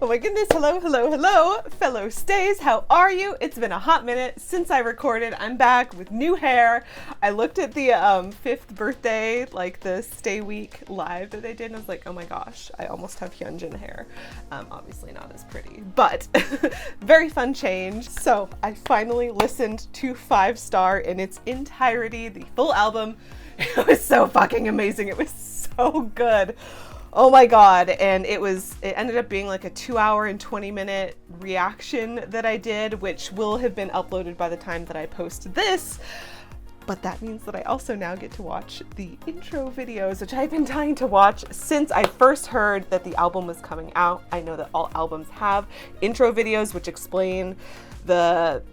Oh my goodness, hello, hello, hello, fellow stays, how are you? It's been a hot minute since I recorded. I'm back with new hair. I looked at the 5th birthday, like the stay week live that they did, and I was like, oh my gosh, I almost have Hyunjin hair. Obviously not as pretty, but very fun change. So I finally listened to 5 Star in its entirety, the full album. It was so fucking amazing. It was so good. Oh my god. And it ended up being like a 2-hour and 20-minute reaction that I did, which will have been uploaded by the time that I post this. But that means that I also now get to watch the intro videos, which I've been dying to watch since I first heard that the album was coming out. I know that all albums have intro videos which explain the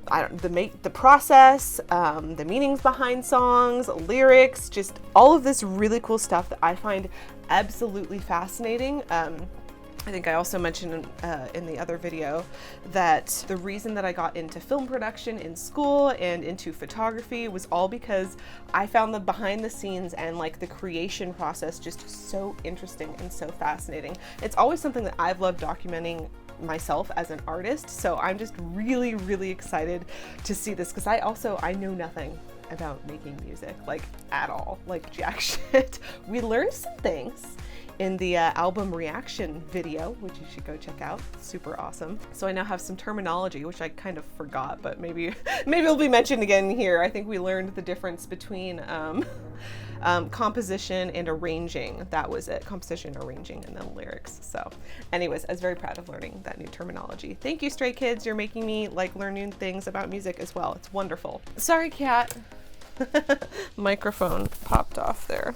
process, the meanings behind songs, lyrics, just all of this really cool stuff that I find absolutely fascinating. I think I also mentioned in the other video that the reason that I got into film production in school and into photography was all because I found the behind the scenes and like the creation process just so interesting and so fascinating. It's always something that I've loved documenting myself as an artist, so I'm just really, really excited to see this because I know nothing about making music, like at all, like jack shit. We learned some things in the album reaction video, which you should go check out. Super awesome. So I now have some terminology, which I kind of forgot, but maybe it'll be mentioned again here. I think we learned the difference between composition and arranging. That was it. Composition, arranging, and then lyrics. So anyways, I was very proud of learning that new terminology. Thank you, Stray Kids. You're making me like learn new things about music as well. It's wonderful. Sorry, cat. Microphone popped off there.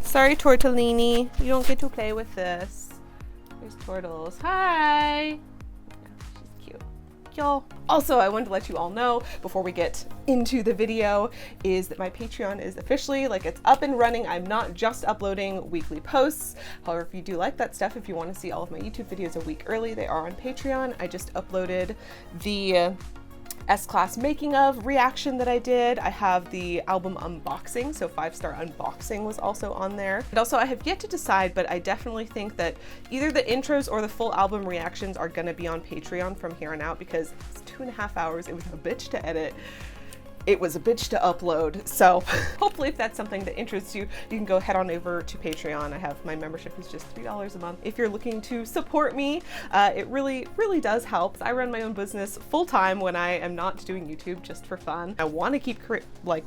Sorry, Tortellini, you don't get to play with this. There's Tortles. Hi! Yeah, she's cute. Y'all. Also, I wanted to let you all know before we get into the video is that my Patreon is officially, like, it's up and running. I'm not just uploading weekly posts. However, if you do like that stuff, if you want to see all of my YouTube videos a week early, they are on Patreon. I just uploaded the S-Class making of reaction that I did. I have the album unboxing, so 5 Star unboxing was also on there. And also I have yet to decide, but I definitely think that either the intros or the full album reactions are gonna be on Patreon from here on out because it's 2.5 hours. It was a bitch to edit. It was a bitch to upload. So hopefully if that's something that interests you, you can go head on over to Patreon. I have my membership is just $3 a month. If you're looking to support me, it really, really does help. I run my own business full time when I am not doing YouTube just for fun. I want to keep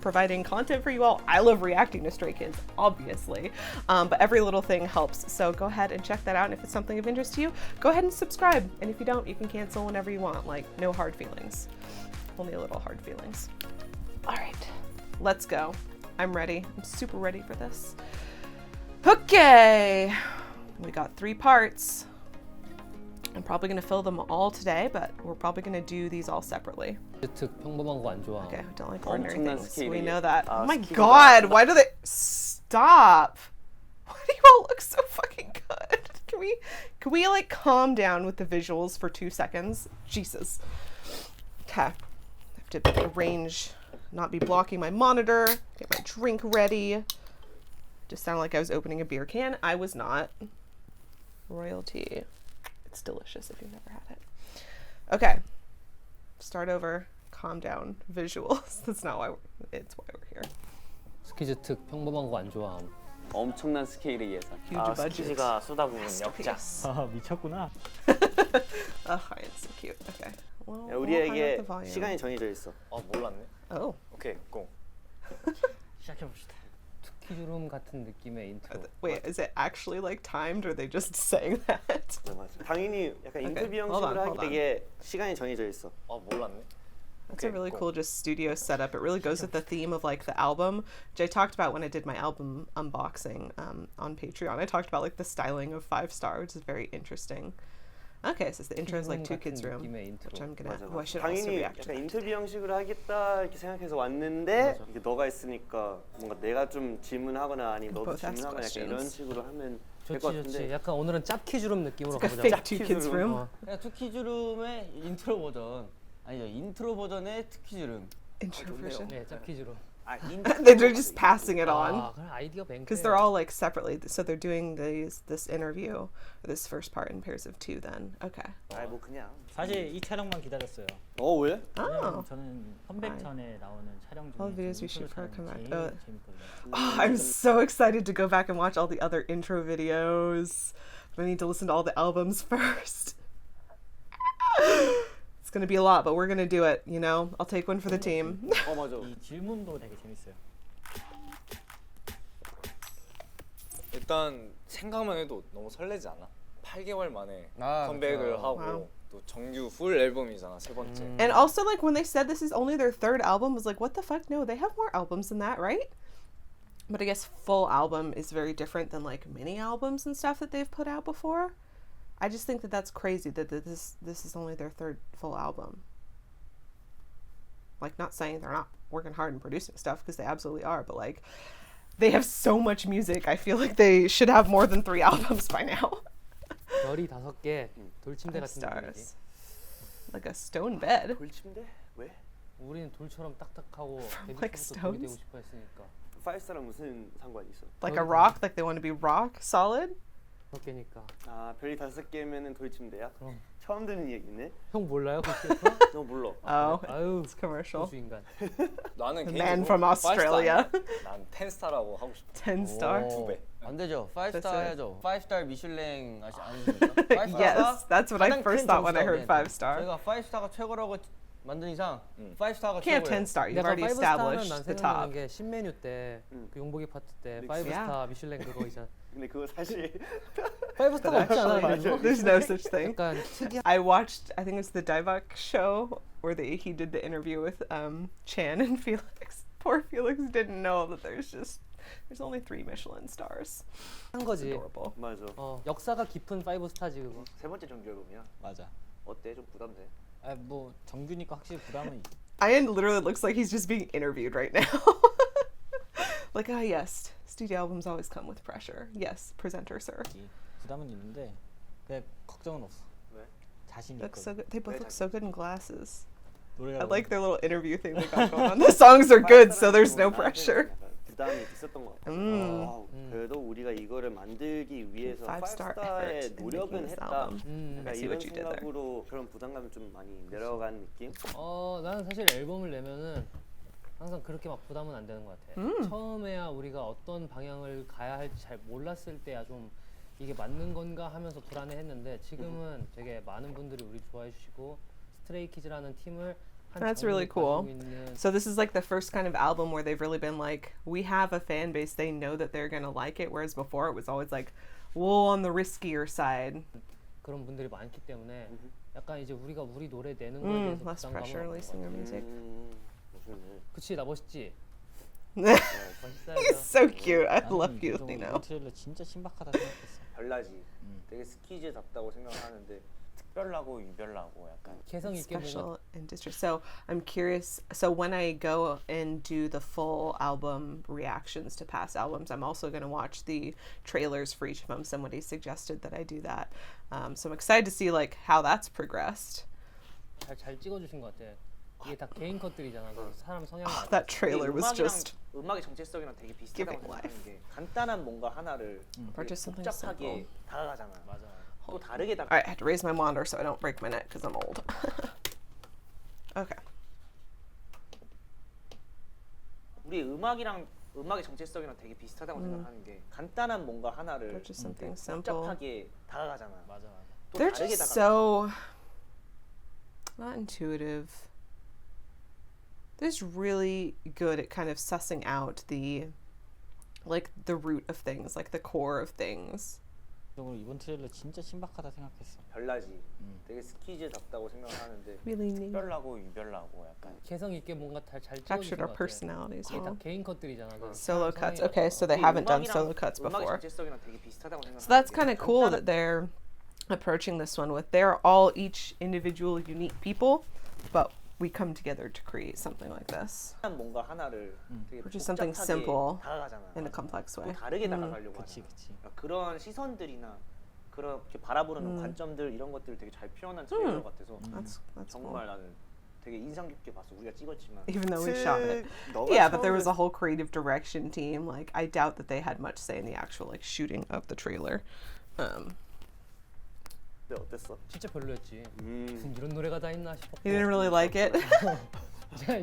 providing content for you all. I love reacting to Stray Kids, obviously, but every little thing helps. So go ahead and check that out. And if it's something of interest to you, go ahead and subscribe. And if you don't, you can cancel whenever you want. Like, no hard feelings. Only a little hard feelings. All right, let's go. I'm ready. I'm super ready for this. Okay, we got 3 parts. I'm probably gonna fill them all today, but we're probably gonna do these all separately. Okay, I don't like ordinary things. We know that. Oh my god, why do they stop? Why do you all look so fucking good? Can we like calm down with the visuals for 2 seconds? Jesus. Okay, I have to arrange. Not be blocking my monitor, get my drink ready. Just sounded like I was opening a beer can. I was not. Royalty. It's delicious if you've never had it. Okay, start over, calm down, visuals. That's not why it's why we're here. 스키즈 특 평범한 거 안 좋아함. 엄청난 스케일의 예산. Huge budget. 스키즈가 쏟아부은 역작. 아 미쳤구나. Oh, it's so cute. Okay. Well, 야, 우리에게 시간이 정해져 있어. 몰랐네. Oh. 오케이, 고. 시작해 봅시다. 투키주름 같은 느낌의 인트로. Wait, is it actually like timed or are they just saying that? 당연히 약간 인터뷰 형식으로 하기 되게 시간이 정해져 있어. 몰랐네. That's a really cool just studio setup. It really goes with the theme of like the album, which I talked about when I did my album unboxing on Patreon. I talked about like the styling of 5 Star, which is very interesting. Okay, so the intro is like 2 Kids Room, which I'm gonna. Oh, I should also 당연히 react to 약간 that. 인터뷰 형식으로 하겠다 이렇게 생각해서 왔는데 이게 너가 있으니까 뭔가 내가 좀 질문하거나 아니면 너도 질문하거나 약간 이런 식으로 하면 될 것 같은데. 좋지. 약간 오늘은 짭키주름 느낌으로 Like a 가보자. fake 2 Kids Room. 그냥 투키주름의 인트로 버전. 아니죠, 인트로 버전의 투키주름. Intro version. 네, 짭키주름. They're just passing it on. 아, 그럼 아이디어 뱅크. Because they're all like separately. So they're doing this interview, this first part in pairs of two then. Okay. 아이 뭐 그냥. 사실 이 촬영만 기다렸어요. 왜? 왜냐면 저는 컴백 전에 나오는 촬영 중에 All the videos we 인트로 shoot for 촬영이 come back. 제일 재밌거든요. Oh, I'm so excited to go back and watch all the other intro videos. But I need to listen to all the albums first. It's gonna be a lot, but we're gonna do it, you know? I'll take one for the team. 맞아. 이 질문도 되게 재밌어요. 일단 생각만 해도 너무 설레지 않아? 8개월 만에 아, 컴백을 그쵸. 하고 와우. 또 정규 풀 앨범이잖아, 세 번째. And also, like, when they said this is only their third album, I was like, what the fuck? No, they have more albums than that, right? But I guess full album is very different than, like, mini albums and stuff that they've put out before. I just think that that's crazy that this is only their third full album. Like, not saying they're not working hard and producing stuff, because they absolutely are, but, like, they have so much music. I feel like they should have more than 3 albums by now. 별이 5개, 돌침대 5 같은 느낌이지. stars. Like a stone bed. 돌침대? 왜? 우리는 돌처럼 딱딱하고 like 데뷔부터 돌이 되고 stones? 싶어 했으니까. 5스타랑 무슨 상관이 있어? Like a rock, like they want to be rock solid. 5개니까. 아 별이 5개면은 돌침대야? 그럼. 처음 듣는 얘기네. 형 몰라요? 너 몰라. Oh, 아유, it's commercial. 우주 인간. 나는 The 개인적으로 man from Australia. 난 10스타라고 하고 싶어. 10 star. 두 배. 안 되죠. This 5스타 is- 해야죠. 5스타 미슐랭 아십니까? Yes, that's what I first thought when I heard 5 star. 저희가 5스타가 최고라고 만든 이상 5스타가 Can't have 최고예요. 10 star. You've 약간 already 5스타는 established 난 the 생각나는 top. 게 신메뉴 때, 그 용복이 파트 때 믹스. 5스타 미슐랭 그거 있잖아. 근데 그거 사실 5스타가 없지 않아? 맞아. 이름이? There's no such thing. 약간 특이한. I watched, I think it's the Divok show where he did the interview with Chan and Felix. Poor Felix didn't know that there's only 3 Michelin stars. 한 It's 거지. adorable. 맞아. 역사가 깊은 5스타지 그거. 세 번째 정규 앨범이야. 맞아. 어때? 좀 부담돼? 아, 뭐 정규니까 확실히 부담은 있. Ian literally looks like he's just being interviewed right now. Like, yes, studio albums always come with pressure. Yes, presenter, sir. 부담은 있는데 그냥 걱정은 없어. 왜? 자신 Looks so 있거든. good. They both look so good in glasses. 노래가 I like their little interview thing they got going on. The songs are good, so there's no pressure. 부담이 있었던 것 같아. 그래도 우리가 이거를 만들기 위해서 5-star 5스타의 effort in 노력은 making this 했다. album. 그러니까 I see 이런 what you did there. 생각으로 그런 부담감이 좀 많이 내려간 느낌? 나는 사실 앨범을 내면은 항상 그렇게 막 부담은 안 되는 것 같아. 처음에야 우리가 어떤 방향을 가야 할지 잘 몰랐을 때야 좀 이게 맞는 건가 하면서 불안해했는데 지금은 되게 많은 분들이 우리 좋아해 주시고 스트레이키즈라는 팀을 한 That's 정을 really cool. 가지고 있는 So this is like the first kind of album where they've really been like, we have a fan base, they know that they're gonna like it, whereas before it was always like, well, on the riskier side. 그런 분들이 많기 때문에 약간 이제 우리가 우리 노래 내는 거에 대해서 Less pressure 부담감은 releasing 없는 your 것 같아. music. 무슨 그치 나 멋있지? 멋있다 He's so cute. I 나는 love you, 개인적으로 you 이 know. 트레일러 진짜 신박하다 생각했어. 별나지. 되게 스키즈답다고 생각하는데 특별하고 유별나고 약간 개성 있게 뭔가 Special and district. So I'm curious. So when I go and do the full album reactions to past albums, I'm also going to watch the trailers for each of them. Somebody suggested that I do that. So I'm excited to see like how that's progressed. 잘 찍어주신 것 같아. 이게 다 개인 컷들이잖아. 그 사람 성향. That trailer was just 음악의 정체성이랑 되게 비슷하다고 giving 생각하는 life. 게 간단한 뭔가 하나를 Or 되게 just something 복잡하게 simple. 다가가잖아. 맞아. 또 다르게 All right, I had to raise my monitor so I don't break my neck because I'm old. Okay. 우리 음악의 정체성이랑 되게 비슷하다고 생각하는 게 간단한 뭔가 하나를 Or just something 되게 simple. 복잡하게 다가가잖아. 맞아. 또 They're 다르게 just 다가가. so not intuitive. They're just really good at kind of sussing out the root of things, like the core of things. 개인적으로 이번 트레일러 진짜 신박하다 생각했어. 별나지. 되게 스키즈답다고 생각하는데 Really neat. 특별하고 유별나고 약간 개성 있게 뭔가 잘 Captured 찍어주신 our 것 같아. personalities 이게 다 well. 개인 컷들이잖아. 그 Solo 사람 cuts. 성향이 Okay, so they 우리 haven't done 음악이랑- solo cuts 음악의 before. 정체성이랑 되게 비슷하다고 생각하는 So that's 게 kind of cool 간단한- that they're approaching this one with they're all each individual unique people, but we come together to create something like this 뭔가 하나를 되게 Or just something 복잡하게 simple 다가가잖아. in a complex 또 way. 다르게 다가가려고 그치 하잖아. 그치. 그러니까 그런 시선들이나 그렇게 바라보는 관점들 이런 것들을 되게 잘 표현한 트레일러 같아서 That's cool. 정말 나는 되게 인상 깊게 봤어. 우리가 찍었지만. Even though we shot it. Yeah, but there was a whole creative direction team. Like, I doubt that they had much say in the actual like shooting of the trailer. 네, 어땠어? 진짜 별로였지. 무슨 이런 노래가 다 있나 싶었고. You didn't really like it.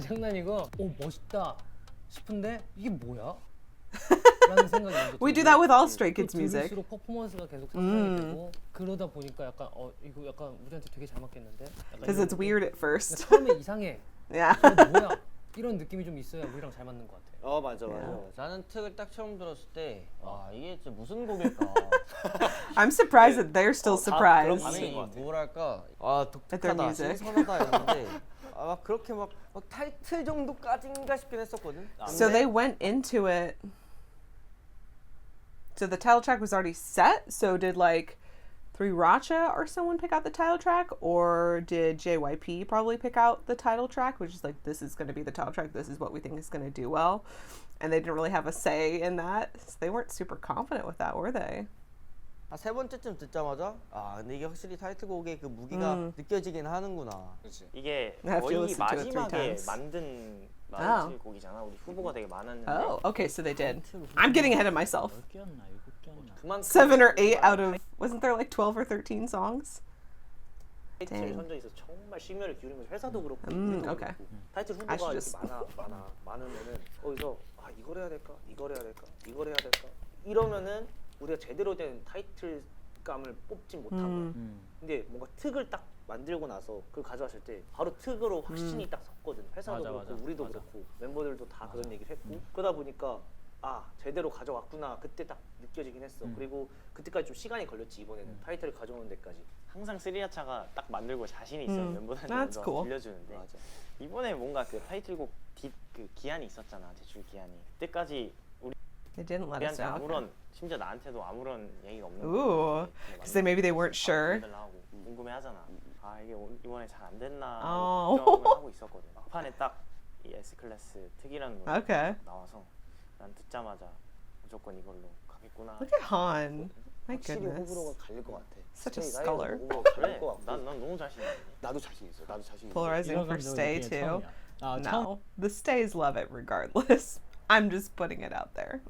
장난이고, 오 멋있다 싶은데 이게 뭐야? 라는 생각이 먼저 We do 들고, that with all Stray Kids 또 music. 들을수록 퍼포먼스가 계속 상상이 되고 그러다 보니까 약간 이거 약간 우리한테 되게 잘 맞겠는데? 약간 Because 이런 it's weird at first. 처음에 이상해. Yeah. 뭐야? 이런 느낌이 좀 있어야 우리랑 잘 맞는 것 같아. 맞아. 나는 특을 딱 처음 들었을 때, 이게 진짜 무슨 곡일까? I'm surprised that they're still surprised. 아니 뭐랄까, At their 독특하다, music. 신선하다였는데, 막 그렇게 막 타이틀 정도까지인가 싶긴 했었거든. So they went into it. So the title track was already set. So did like Racha or someone pick out the title track, or did JYP probably pick out the title track, which is like, this is going to be the title track. This is what we think is going to do well, and they didn't really have a say in that. So they weren't super confident with that, were they? 세 번째쯤 듣자마자 근데 이게 확실히 타이틀곡의 그 무게가 느껴지긴 하는구나. 그렇지. 이게 I have to 거의 listen to it 3 마지막에 times. 만든 Oh. 곡이잖아. 우리 후보가 되게 많았는데 Oh, okay. So they did. I'm getting ahead of myself. 10개였나 7개였나. 그만큼 7 or 8 out of, wasn't there like 12 or 13 songs? 타이틀 Dang. 선정에서 정말 심혈을 기울이면서 회사도 그렇고 우리도 okay. 그렇고 타이틀 I 후보가 should 이렇게 just- 많으면은 거기서 이걸 해야 될까? 이걸 해야 될까? 이걸 해야 될까? 이러면은 우리가 제대로 된 타이틀감을 뽑지 못한 거야. 근데 뭔가 특을 딱 만들고 나서 그걸 가져왔을 때 바로 특으로 확신이 딱 섰거든. 회사도 맞아, 그렇고 맞아, 우리도 맞아. 그렇고 멤버들도 다 그런 얘기를 했고 그러다 보니까 제대로 가져왔구나 그때 딱 느껴지긴 했어. 그리고 그때까지 좀 시간이 걸렸지 이번에는 타이틀을 가져오는 데까지. 항상 스리라차가 딱 만들고 자신이 있어요. 멤버들한테 That's 먼저 cool. 들려주는데 이번에 뭔가 그 타이틀곡 그 기한이 있었잖아. 제출 기한이. 그때까지 They didn't let us 우리한테 know. 아무런 심지어 나한테도 아무런 얘기가 없는 Ooh. Because they maybe they weren't sure. 궁금해하잖아. 이게 이번에 잘 안 됐나 어. 걱정을 하고 있었거든. 막판에 딱 이 S클래스 특이라는 노래 Okay. 나와서 난 듣자마자 무조건 이걸로 가겠구나. Look at Han. My 확실히 goodness. 호불호가 갈릴 것 같아. Such a 스테이 scholar. 나이가 호불호가 갈릴 그래? 것 같고. 난 너무 자신 있는데. 나도 자신 있어. 나도 자신 있어. Polarizing 이런 for 감정을 Stay 느끼는 too. 처음이야. 처음 No, the Stays love it regardless. I'm just putting it out there.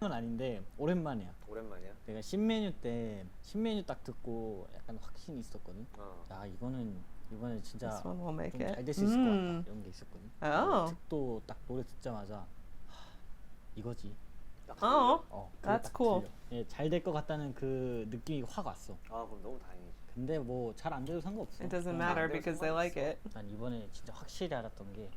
건 아닌데 오랜만이야. 오랜만이야. 내가 신메뉴 때 신메뉴 딱 듣고 약간 확신이 있었거든. 야 이번에 진짜 This one will make 좀 it. 잘 될 수 있을 것 같다 이런 게 있었거든. Oh. 특도 딱 노래 듣자마자 이거지. Oh. 그게 That's 딱 cool. 들려. 잘 될 것 같다는 그 느낌이 확 왔어. 그럼 너무 다행이지. 근데 뭐 잘 안 돼도 상관없어. It doesn't matter because they like it. 난 이번에 진짜 확실히 알았던 게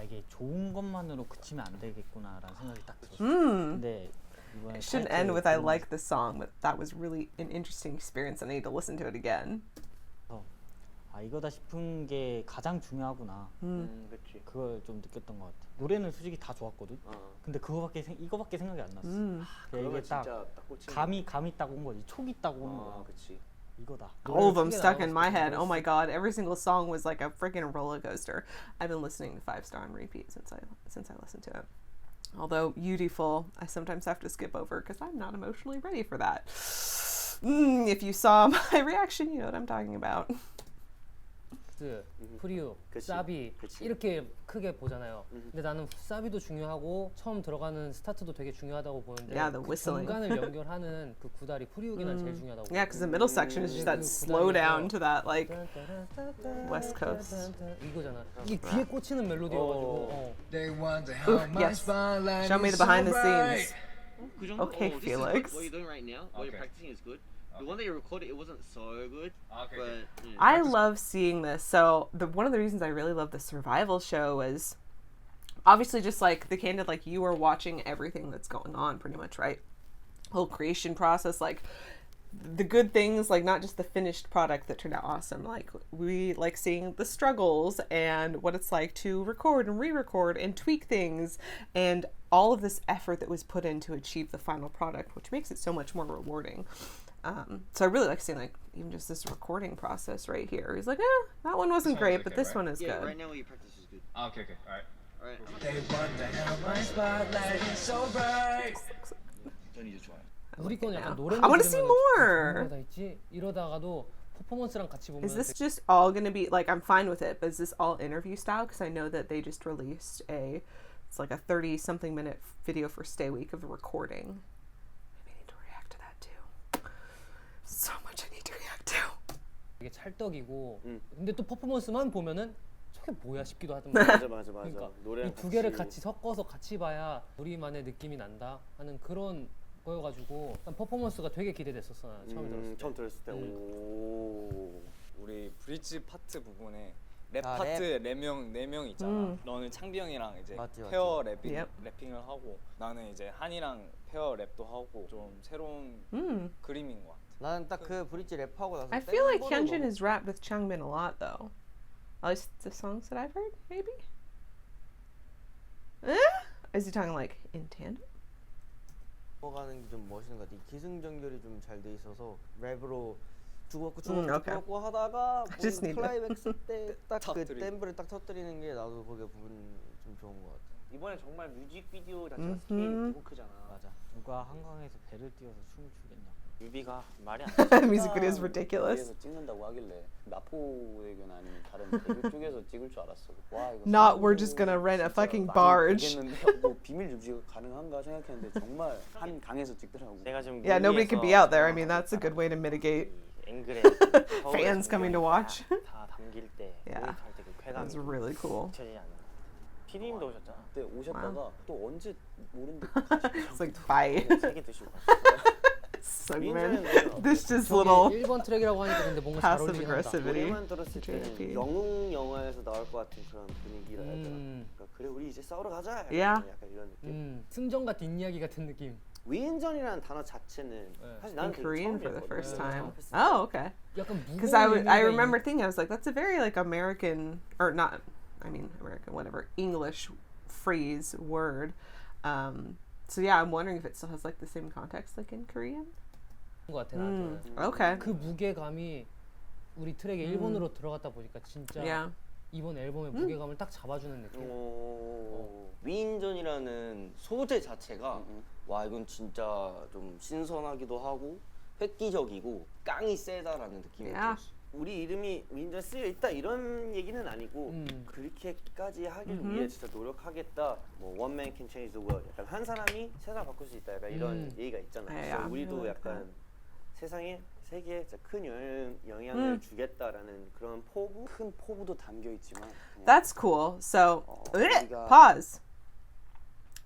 이게 좋은 것만으로 그치면 안 되겠구나라는 생각이 딱 들었어. 근데 이번에 It shouldn't end with I like the song, but that was really an interesting experience. I need to listen to it again. 이거다 싶은 게 가장 중요하구나. 그렇지. 그걸 좀 느꼈던 것 같아. 노래는 솔직히 다 좋았거든. 근데 이거밖에 생각이 안 났어. 그러면 이게 딱 진짜 딱 꽂히는. 감이 딱 온 거지. 촉이 딱 오는 거야. 그렇지. 이거다. All of them stuck in my head. Oh my god, every single song was like a freaking roller coaster. I've been listening to 5 Star on repeat since I listened to it. Although Beautiful, I sometimes have to skip over because I'm not emotionally ready for that. If you saw my reaction, you know what I'm talking about. 프리우, 그치. 사비 그치. 이렇게 크게 보잖아요. 근데 나는 사비도 중요하고 처음 들어가는 스타트도 되게 중요하고 보는데 Yeah, the 그 whistling. 중간을 연결하는 그 구다리 프리우기 난 제일 중요하다고. Yeah, because the middle section is just that slow down to that like West Coast. 이거잖아. 이게 귀에 꽂히는 멜로디여가지고. Yes. Show me the behind the scenes. 그 정도? Okay, this Felix. Is good. What you're doing right now, what you're practicing is good. The one that you recorded, it wasn't so good. Okay. But I love seeing this. So one of the reasons I really love the survival show was obviously just like the candid, like you are watching everything that's going on pretty much, right? Whole creation process, like the good things, like not just the finished product that turned out awesome. Like we like seeing the struggles and what it's like to record and re-record and tweak things and all of this effort that was put in to achieve the final product, which makes it so much more rewarding. So I really like seeing like even just this recording process right here. He's like, that one wasn't Sounds great, like but it, this right? one is yeah, good. right now what you practice is good. Okay, all right. All right. 전이 이제 좋아요. 우리 거는 약간 Yeah. 노래만 I wanna see 들으면은 more. 다 있지. 이러다가도 퍼포먼스랑 같이 보면 Is this just all gonna be like I'm fine with it, but is this all interview style? Because I know that they just released it's like a 30-something minute video for Stay Week of the recording. Maybe I need to react to that too. So much I need to react to. 되게 찰떡이고 근데 또 퍼포먼스만 보면은 저게 뭐야 싶기도 하던데. 맞아. 그러니까 노래랑 이 두 개를 같이 섞어서 같이 봐야 우리만의 느낌이 난다 하는 그런 거여가지고 일단 퍼포먼스가 되게 기대됐었어. 나 처음에 들었을 때. 처음 들었을 때. 오. 우리 브릿지 파트 부분에 랩 아, 파트 네 명 있잖아. 너는 창비 형이랑 이제 맞지. 페어 Yep. 래핑을 하고 나는 이제 한이랑 페어 랩도 하고 좀 새로운 그림인 것 같아. 나는 딱 그 브릿지 랩하고 나서 I feel like 댄버를 Hyunjin 너무- has rapped with Changbin a lot though. At least the songs that I've heard, maybe. Is he talking like in tandem? 넘어가는 게 좀 멋있는 것 같아. 이 기승전결이 좀 잘 돼 있어서 랩으로 주고받고 okay. 주고받고 하다가 I just need 클라이맥스 때 딱 그 터뜨리고. 댄브를 딱 터뜨리는 게 나도 그게 부분 좀 좋은 것 같아. 이번에 정말 뮤직비디오 자체가 스케일이 너무 크잖아. 맞아. 누가 한강에서 배를 띄워서 춤을 추겠냐. 뮤비가 말이 안 The music video is ridiculous. 쪽에서 찍는다고 하길래 마포대교나 아니면 다른 대교 쪽에서 찍을 줄 알았어. 와 이거 Not we're just gonna rent a 진짜 fucking 많이 barge. 보겠는데 뭐 비밀 유지가 가능한가 생각했는데 정말 한 강에서 찍더라고. 내가 지금 Yeah, nobody could be out there. I mean, that's a good way to mitigate 앵글에 fans coming to watch. 다 담길 때 Yeah. 모니터할 때그 쾌감이 That's really cool. 잊혀지지 않아. 피디님도 오셨잖아. 그때 오셨다가 또 언제 모르는데 It's like bye. 3개 드시고 갔어. Segment. This just 저기 little 1번 트랙이라고 하니까 근데 뭔가 잘 passive 어울리긴 한다. aggressivity. 노래만 들었을 때는 JP. 영웅 영화에서 나올 것 같은 그런 분위기라 해야 되나? 그러니까 그래 우리 이제 싸우러 가자. 약간, Yeah. 약간 이런 느낌. 승전과 뒷이야기 같은 느낌. 위인전이라는 단어 자체는 사실 In 나는 되게 Korean 처음 for the 배웠거든. first time. 했을 때. Oh, okay. 약간 Because 무거운 I 의미가 remember thinking, I was like, that's a very like American or not, I mean American, whatever, English phrase word. So yeah, I'm wondering if it still has like the same context like in Korean. 있는 것 같아 나한테는. Okay. 그 무게감이 우리 트랙에 일본으로 들어갔다 보니까 진짜 Yeah. 이번 앨범의 무게감을 딱 잡아주는 느낌. 위인전이라는 소재 자체가 와 이건 진짜 좀 신선하기도 하고 획기적이고 깡이 세다라는 느낌이 Yeah. 들었어. 우리 이름이 위인전 쓰여 있다 이런 얘기는 아니고 그렇게까지 하길 위해 진짜 노력하겠다. 뭐 one man can change the world. 약간 한 사람이 세상을 바꿀 수 있다. 약간 이런 얘기가 있잖아. Yeah, 그래서 I 우리도 like 약간 세상에 세계에 진짜 큰 영향을 주겠다라는 그런 포부. 큰 포부도 담겨 있지만 그냥 That's cool. So, 우리가- pause.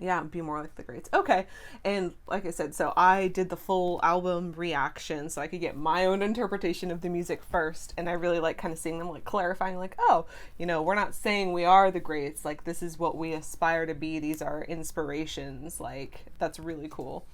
Yeah, be more like the greats. Okay. And like I said, so I did the full album reaction so I could get my own interpretation of the music first. And I really like kind of seeing them like clarifying, like, oh, you know, we're not saying we are the greats. Like, this is what we aspire to be. These are inspirations. Like, that's really cool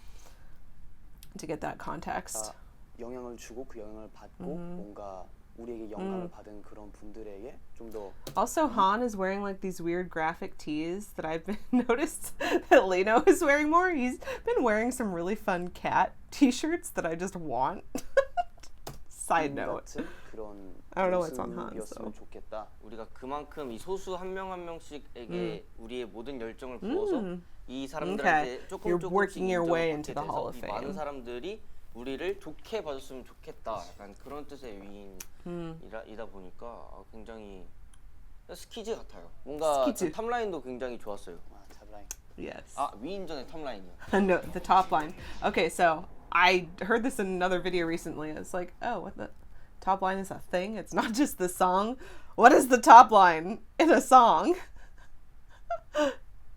to get that context. 영향을 주고 그 영향을 받고 뭔가 우리에게 영감을 받은 그런 분들에게 좀 더 Also, Han is wearing like these weird graphic tees that I've been noticed that Leno is wearing more. He's been wearing some really fun cat t-shirts that I just want. Side note. 같은 그런 I don't know what's on Han, 모습이었으면 so. 좋겠다. 우리가 그만큼 이 소수 한 명 한 명씩에게 우리의 모든 열정을 부어서 이 사람들한테 Okay. 조금 You're 조금씩 working your way 인정을 into 받게 the Hall 돼서 of 이 Fame. 많은 사람들이 우리를 좋게 봐줬으면 좋겠다. 약간 그런 뜻의 위인이다 보니까 굉장히 스키즈 같아요. 뭔가 스키즈. 탑라인도 굉장히 좋았어요. 탑라인. Yes. 아 위인전의 탑라인이요. No, the top line. Okay, so I heard this in another video recently. It's like, oh, what the top line is a thing? It's not just the song. What is the top line in a song?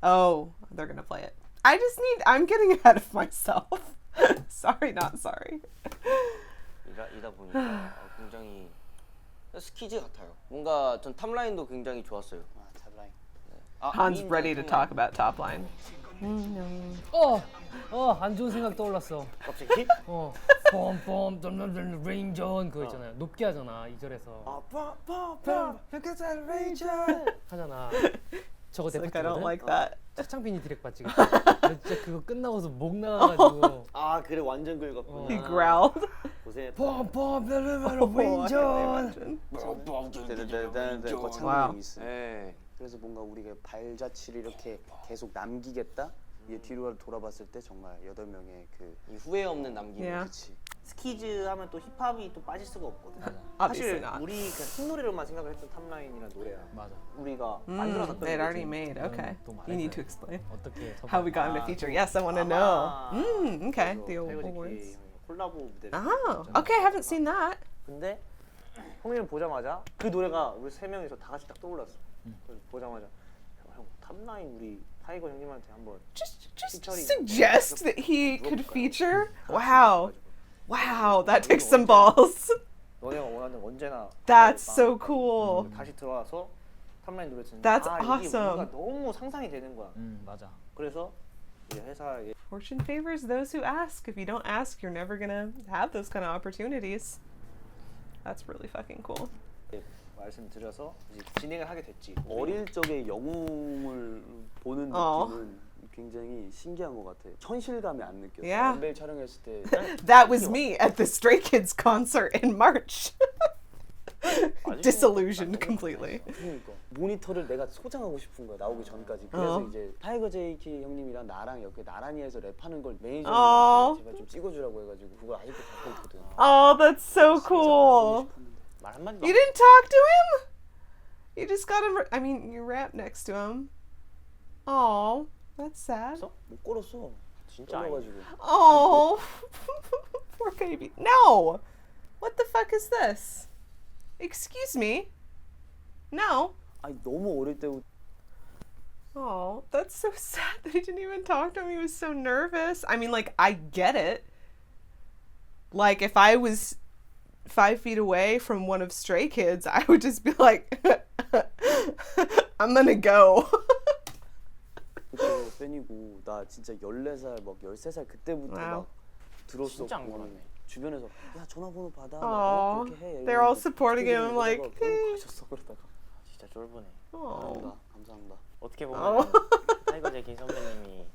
Oh, they're gonna play it. I'm getting ahead of myself. Sorry, not sorry. 이다 보니까 굉장히 스키즈 같아요. 뭔가 전 탑라인도 굉장히 좋았어요. 탑라인. Han's 위인전의 ready to 탑라인. talk about top line. 안 좋은 생각 떠올랐어. 갑자기? 봄봄 덤덤덤 레인전 그거 있잖아요. 높게 하잖아 2절에서 하잖아. 저거 내 Like I don't 파트거든. like that. 차창빈이 디렉 봤지. 나 진짜 그거 끝나고서 목 나가가지고. 아 그래 완전 긁었구나. He growled. 고생했다. 봄봄 Oh, I can imagine. 거창한 Wow. 있어. 네. 그래서 뭔가 우리가 발자취를 이렇게 계속 남기겠다. 이제 뒤로 돌아봤을 때 정말 8명의 그 이 후회 없는 남김. Yeah. 그치. 스키즈 하면 또 힙합이 또 빠질 수가 없거든. Obviously 사실 not. 우리 그냥 힙노래로만 생각을 했던 탑라인이란 노래야. 맞아. 우리가 만들어놨던 They'd already 노래지. made. Okay. 또 You need to 말해줘야지. explain 어떻게 how we got into feature. Yes, I want to know. Okay. The old 타이거 words. 제키 콜라보 무대를. Oh, okay. I haven't seen that. 근데 형님 보자마자 그 노래가 우리 세 명이서 다 같이 딱 떠올랐어. 그래서 보자마자 형 탑라인 우리 타이거 형님한테 한번 Just featuring. suggest that he could feature. Wow. Wow, that takes some balls. 너네가 원하는 언제나. That's so cool. 다시 들어와서 탑라인 노래 듣는데 That's 이게 awesome. 뭔가 너무 상상이 되는 거야. 맞아. 그래서 이제 회사에 Fortune favors those who ask. If you don't ask, you're never gonna have those kind of opportunities. That's really fucking cool. 말씀드려서 이제 진행을 하게 됐지. 어릴 적의 영웅을 보는 어. 느낌은 굉장히 신기한 것 같아. 현실감이 안 느껴져. Yeah. 엠벨 촬영했을 때 That was me at the Stray Kids concert in March. Disillusioned completely. 그러니까 모니터를 내가 소장하고 싶은 거야 나오기 전까지. 그래서 이제 타이거 제이키 형님이랑 나랑 이렇게 나란히에서 랩하는 걸 매니저님한테 제발 좀 찍어주라고 해가지고 그걸 아직도 갖고 있거든. Oh, that's so cool. 말 한마디도 You didn't talk to him? You just got him. I mean, you rapped next to him. Oh, that's sad. 못 걸었어. 진짜 떨려가지고. Oh, poor baby. No. What the fuck is this? Excuse me. No. 아니 너무 어릴 때부터 Oh, that's so sad that he didn't even talk to him. He was so nervous. I mean, like, I get it. Like, if I was 5 feet away from one of Stray Kids, I would just be like, I'm gonna go. 그때 팬이고 나 진짜 14살 막 13살 그때부터 Wow. 막 들었었고 진짜 안 걸었네. 주변에서 야 전화번호 받아 Aw, 그렇게 해 they're all 이러면서 supporting him, 그러다가 like, 그러고 hey. 가셨어 그러다가 진짜 쫄보네. Oh. 감사합니다 어떻게 어. 보면 타이거 제키 선배님이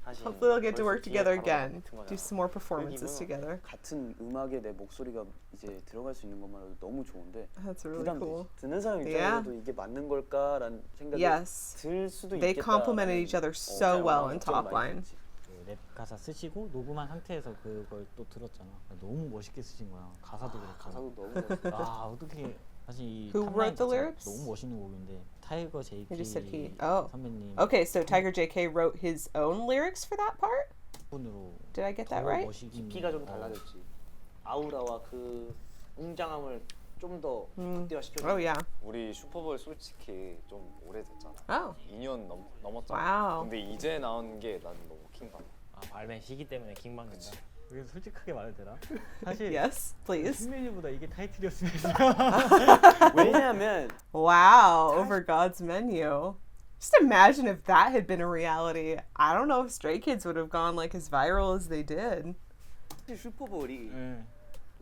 하신 Hopefully they'll get to work 벌써 together 뒤에 바로 again. 붙은 거잖아. Do some more performances 이분은- together. 같은 음악에 내 목소리가 이제 들어갈 수 있는 것만으로도 너무 좋은데 That's really 부담되지 cool. 듣는 사람 Yeah. 입장에서도 이게 맞는 걸까라는 생각이 Yes. 들 수도 They 있겠다 complemented each other so well in top line. 랩 가사 쓰시고 녹음한 상태에서 그걸 또 들었잖아. 너무 멋있게 쓰신 거야. 가사도 그렇고. 가사도 너무 멋있어 아 어떻게 사실 이 Who 탑라인 wrote the 자체가 lyrics? 너무 멋있는 곡인데 타이거 제이키 You just said he. Oh. 선배님 Okay, so Tiger JK wrote his own lyrics for that part? 분으로 Did I get 더 that right? 멋있긴 깊이가 좀 달라졌지. 아우라와 그 웅장함을 좀 더 극대화시켜. Oh, yeah. 우리 슈퍼볼 솔직히 좀 오래됐잖아. Oh. 2년 넘었잖아. Wow. 근데 이제 나온 게 난 너무 킹받아. 아 발매 시기 때문에 킹받는다. 그래서 솔직하게 말해도 되나? 사실 Yes, please. 신메뉴보다 이게 타이틀이었으면 왜냐면 Wow, over God's menu. Just imagine if that had been a reality. I don't know if Stray Kids would have gone like as viral as they did. 슈퍼볼이 네.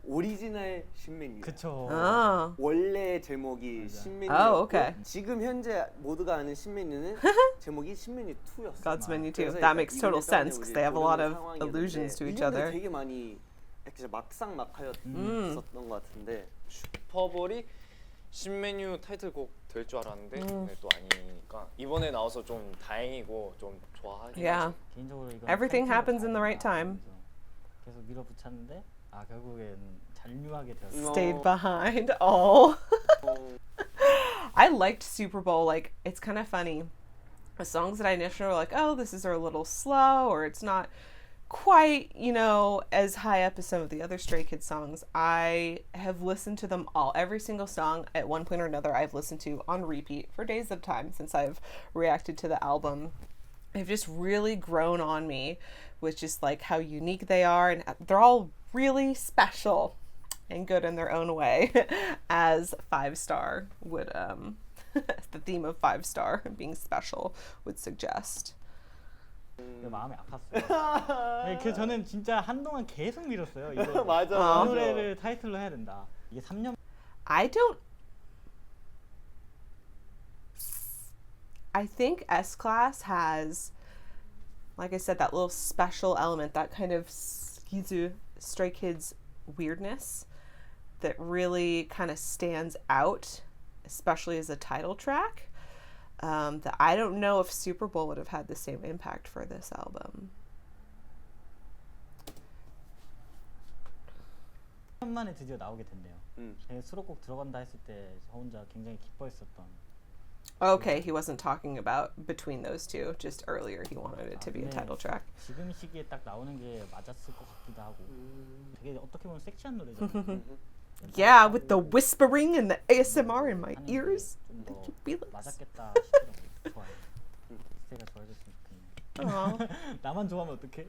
오리지널 신메뉴. 그쵸. Oh. 원래 제목이 신메뉴. Oh, okay. 지금 현재 모두가 아는 신메뉴는 제목이 신메뉴 2였어. God's menu too. 그래서 That 약간 makes total 이번에 sense because they have a lot of 상황이었는데 allusions to each 일본에 other. 되게 많이 약간 막상막하였었던 것 같은데 슈퍼볼이 신메뉴 타이틀곡 될 줄 알았는데 근데 또 아니니까 이번에 나와서 좀 다행이고 좀 좋아하긴 Yeah. 하지. 개인적으로 이건 Everything 타이틀로 happens in the right 가야 time. 된다. 그래서 계속 밀어붙였는데 아 결국엔 잔류하게 되었어. Stayed behind. Oh. I liked Super Bowl. Like, it's kind of funny. The songs that I initially were like, oh, this is a little slow, or it's not quite, you know, as high up as some of the other Stray Kids songs. I have listened to them all. Every single song at one point or another I've listened to on repeat for days at a time since I've reacted to the album. They've just really grown on me with just like how unique they are, and they're all really special and good in their own way, as 5-star would the theme of 5-star being special would suggest. 마음이 아팠어요. 네, 그 저는 진짜 한동안 계속 밀었어요. 이거 맞아, 이 맞아. 노래를 타이틀로 해야 된다. 이게 3년 I think S-Class has, like I said, that little special element, that kind of Stray Kids weirdness that really kind of stands out, especially as a title track. That I don't know if Super Bowl would have had the same impact for this album. 만에 드디어 나오게 됐네요. 되게 수록곡 들어간다 했을 때 저 혼자 굉장히 기뻐했었던. Okay, he wasn't talking about between those two. Just earlier, he wanted it to be a 네. title track. 지금 시기에 딱 나오는 게 맞았을 것 같기도 하고. 되게 어떻게 보면 섹시한 노래잖아요. Yeah, with the whispering and the ASMR in my 하는 게 ears. 좀 더 I can feel it. 맞았겠다 싶더라고요. 좋아요. 스테이가 좋아졌으면 좋겠네요. Aw. 나만 좋아하면 어떡해?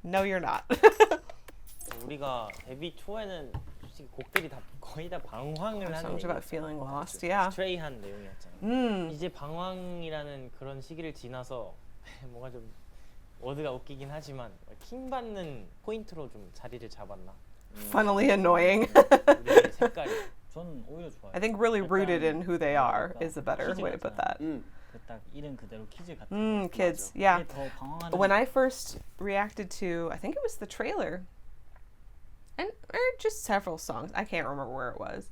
No, you're not. 우리가 데뷔 초에는 솔직히 곡들이 다 거의 다 방황을 하는 Songs about feeling lost. Yeah. 스트레이한 내용이었잖아요. Mm. 이제 방황이라는 그런 시기를 지나서 뭔가 좀 워드가 웃기긴 하지만 킹 받는 포인트로 좀 자리를 잡았나? Funnily annoying. 우리의 색깔이. 전 오히려 좋아요. I think really rooted in who they are 뭐랄까, is a better 키즈 way to put 같잖아요. that. 딱 이름 그대로 키즈 같은. Kids. Yeah. 더 방황하는. When I first reacted to, I think it was the trailer, and or just several songs. I can't remember where it was,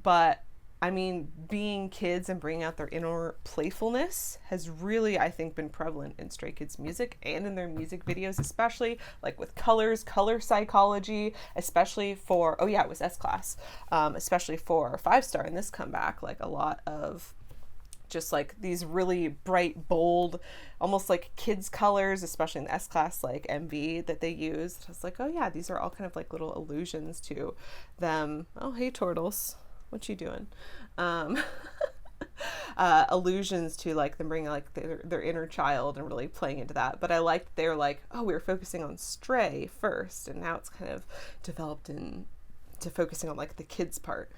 but I mean, being kids and bringing out their inner playfulness has really, I think, been prevalent in Stray Kids' music and in their music videos, especially like with colors, color psychology, especially for, oh yeah, it was S-Class, especially for 5-Star in this comeback, like a lot of just like these really bright, bold, almost like kids colors, especially in the S-Class like MV that they used. I was like, oh yeah, these are all kind of like little allusions to them. Oh, hey Turtles. What you doing? Allusions to like them bringing like their inner child and really playing into that. But I liked they're like, oh, we were focusing on Stray first, and now it's kind of developed into focusing on like the kids part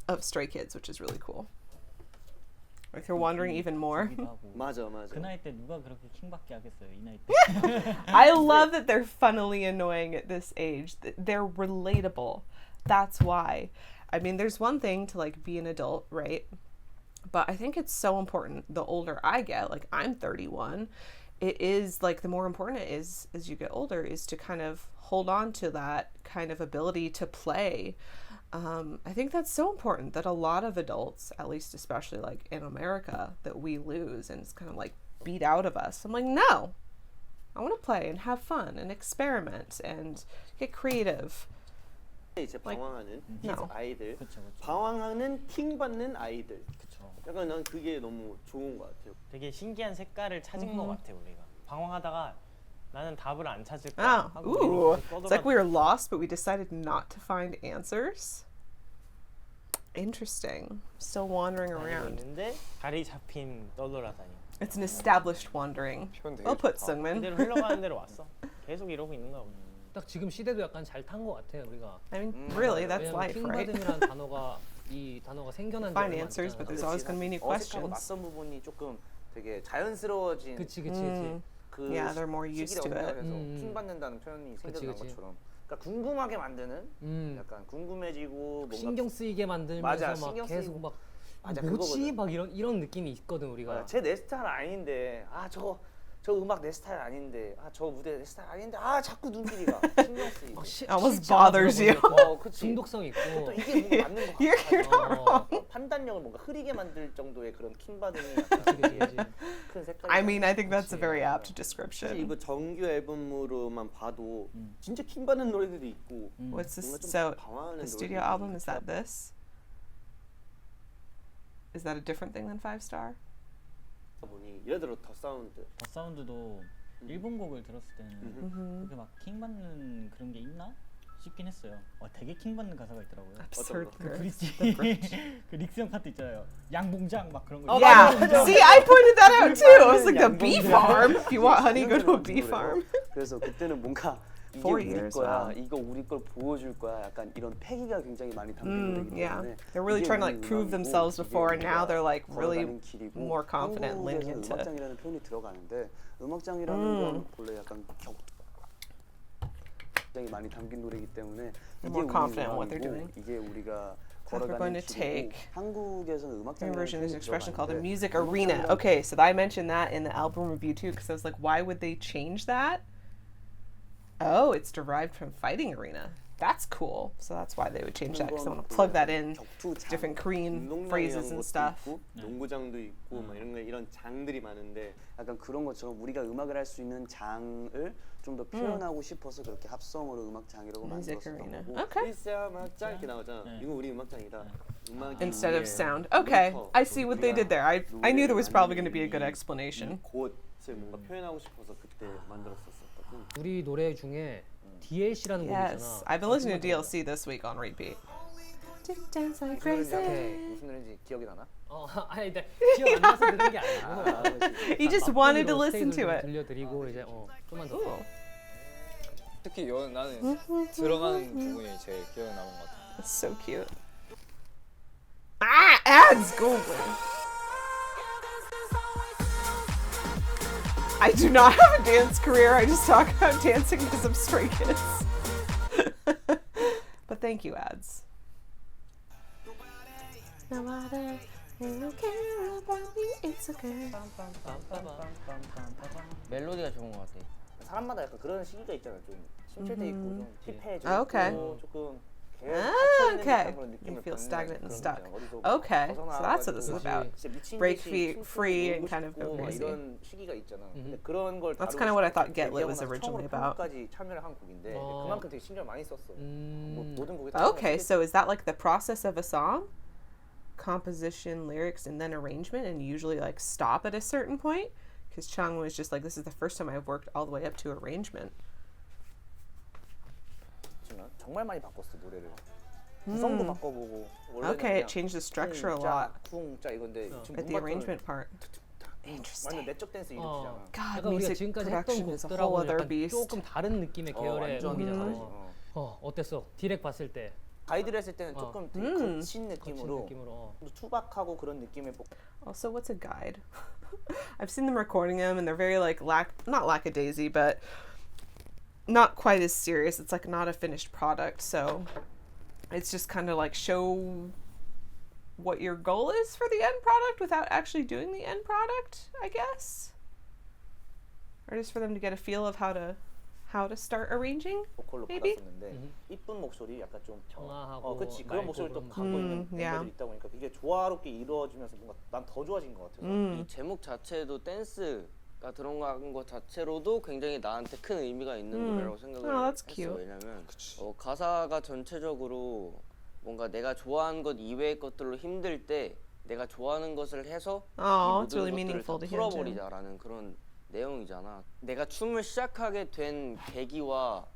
of Stray Kids, which is really cool. If you're wondering even more. 맞아. 그 나이 때 누가 그렇게 킹받게 하겠어요? 이 나이 때. I love that they're funnily annoying at this age. They're relatable. That's why. I mean, there's one thing to like be an adult, right? But I think it's so important the older I get, like I'm 31, it is like the more important it is as you get older is to kind of hold on to that kind of ability to play. I think that's so important that a lot of adults, at least especially like in America, that we lose and it's kind of like beat out of us. I'm like, no, I want to play and have fun and experiment and get creative. 이제 방황하는 no. 아이들, 그쵸. 방황하는 킹 받는 아이들. 그쵸. 약간 난 그게 너무 좋은 것 같아요. 되게 신기한 색깔을 찾은 것 같아 우리가. 방황하다가 나는 답을 안 찾을 거야. Oh, ooh. It's like we were lost, but we decided not to find answers. Interesting. Still wandering around. 있는데 자리 잡힌 떠돌아다니. It's an established wandering. 표현 되게 Well put, 좋다. Sungmin. 그대로 흘러가는 대로 왔어. 계속 이러고 있는 거야. 딱 지금 시대도 약간 잘 탄 것 같아 우리가. I mean, really, that's 왜냐면 life, right? 킹받음이라는 단어가 이 단어가 생겨난 지 Find 얼마 안 answers, but there's 됐잖아. always going to be new 어색하고 questions. 낯선 부분이 조금 되게 자연스러워진 그치. 그 Yeah, they're more used to 시기를 it. 언급하면서 킹 받는다는 표현이 생겨난 그치. 것처럼 그러니까 궁금하게 만드는 약간 궁금해지고 뭔가 신경 쓰이게 만들면서 맞아, 막 신경 계속 쓰이고. 막 맞아, 뭐지? 그거거든. 막 이런 느낌이 있거든 우리가. 쟤 내 스타일 아닌데 저 음악 내 스타일 아닌데 저 무대 내 스타일 아닌데 자꾸 눈길이 가 신경 쓰이고 Almost 실제 알아 bothers you. 들어보니까 그치. 중독성 있고. 또 이게 뭔가 맞는 거 You're 같아 어, 판단력을 뭔가 흐리게 만들 정도의 그런 킹받음이 약간 그치. 큰 색깔이 I mean, I think that's a very apt 사실 description. 이거 정규 앨범으로만 봐도 진짜 킹 받는 노래들이 있고 What's this? 뭔가 좀 So, 방황하는 the studio 노래들이 album, is that this? Is that a different thing than 5-Star? 보니 예를 들어 더 사운드 더 사운드도 일본 곡을 들었을 때는 그렇게 막 킹 받는 그런 게 있나 싶긴 했어요. 되게 킹 받는 가사가 있더라고요. Absurd 그 lyrics. 브릿지 그 릭스 형 파트 있잖아요. 양봉장 막 그런 거. Yeah. See, I pointed that out too. I was like, the bee farm. If you want honey, go to a bee farm. 그래서 그때는 뭔가 이게 4 우리 years, 거야, wow. 이거 우리 걸 보여줄 거야. 약간 이런 패기가 굉장히 많이 담긴 노래이기 Yeah. 때문에 They're really 이게 trying to 우리 like prove 음악이고 themselves 이게 before, and now 우리가 they're like really 걸어가는 길이고 more confident leaning 한국에서 into. 음악장이라는 표현이 들어가는데 음악장이라는 건 원래 약간 굉장히 많이 담긴 노래이기 때문에 이게 more 우리 confident in what they're 음악이고 doing. 이게 우리가 So we're going 걸어가는 to 길이고 take 한국에서는 New 음악장이라는 version is 표현이 expression called a 들어가는데 music arena. Okay, so I mentioned that in the album review too, because I was like, why would they change that? Oh, it's derived from fighting arena. That's cool. So that's why they would change that, because I want to plug that in to different Korean phrases and stuff. 있고 농구장도 있고 막 이런 장들이 많은데 약간 그런 것처럼 우리가 음악을 할 수 있는 장을 좀 더 표현하고 싶어서 그렇게 합성으로 음악장이라고 Music 만들었던 arena. 거고. Okay. 일사 음악장 이렇게 나오잖아. 이거 우리 음악장이다. 음악이 Instead 위에 of sound. Okay. 모니터, I see what they did there. I knew there was probably going to be a good 이 explanation. 곳을 뭔가 표현하고 싶어서 그때 만들었었거든. 우리 노래 중에 DLC라는 곡 Yes. 있잖아. I've been listening to DLC this week on repeat. Dance like crazy. 무슨 노래인지 기억이 나나? 아니 근데 기억 안 나서 들은 게 아니고. You just wanted to listen to it. 들려드리고 이제 좀만 더. 특히 나는 들어가는 부분이 제일 기억에 남은 것 같아. That's so cute. Ah, ads, go away. I do not have a dance career. I just talk about dancing because I'm Stray Kids. But thank you, ads. No matter you care about me, it's okay. 멜로디가 좋은 것 같아. 사람마다 약간 그런 시기가 있잖아. 좀 침체돼 있고 좀 힙해져 아, okay. 있고 조금 Okay. You feel stagnant and stuck. Okay, so that's what this is about. Break free and kind of go crazy. 이런 시기가 있잖아. 근데 그런 걸 That's kind of what I thought Get Lit was originally about. 까지 참여를 한 곡인데 그만큼 되게 신경 많이 썼어. 모든 곡에 Okay, so is that like the process of a song? Composition, lyrics, and then arrangement, and usually like stop at a certain point? Because Chung was just like, this is the first time I've worked all the way up to arrangement. 정말 많이 바꿨어 노래를. 구성도 바꿔보고. Okay, it changed the structure a lot 쿵짜 이건데 지금 at the arrangement part. 완전 내적 댄스 이름이잖아. God, 약간 우리가 music 지금까지 했던 production is a whole 곡들하고 other 약간 beast. 조금 다른 느낌의 계열의 완전 음악이잖아. 다르지. 어땠어? 디렉 봤을 때 가이드를 했을 때는 조금 되게 거친 느낌으로 느낌으로. 투박하고 그런 느낌의 Also, what's a guide? I've seen them recording them, and they're very like not lackadaisy, but not quite as serious. It's like not a finished product, so it's just kind of like show what your goal is for the end product without actually doing the end product, I guess. Or just for them to get a feel of how to start arranging. 보컬로 Maybe? 받았었는데 이쁜 목소리 약간 좀 청아하고 그렇지 그런 맑고 목소리를 또 그런 갖고 있는 yeah. 멤버들이 있다 보니까 이게 조화롭게 이루어지면서 뭔가 난 더 좋아진 것 같아서 이 제목 자체도 댄스가 들어간 것 자체로도 굉장히 나한테 큰 의미가 있는 노래라고 생각을 Oh, that's 했어. cute. 왜냐면 가사가 전체적으로 뭔가 내가 좋아하는 것 이외의 것들로 힘들 때 내가 좋아하는 것을 해서 Oh, 이 it's really 모든 것들을 meaningful 다 to him too. 풀어버리자라는 그런 내용이잖아. 내가 춤을 시작하게 된 계기와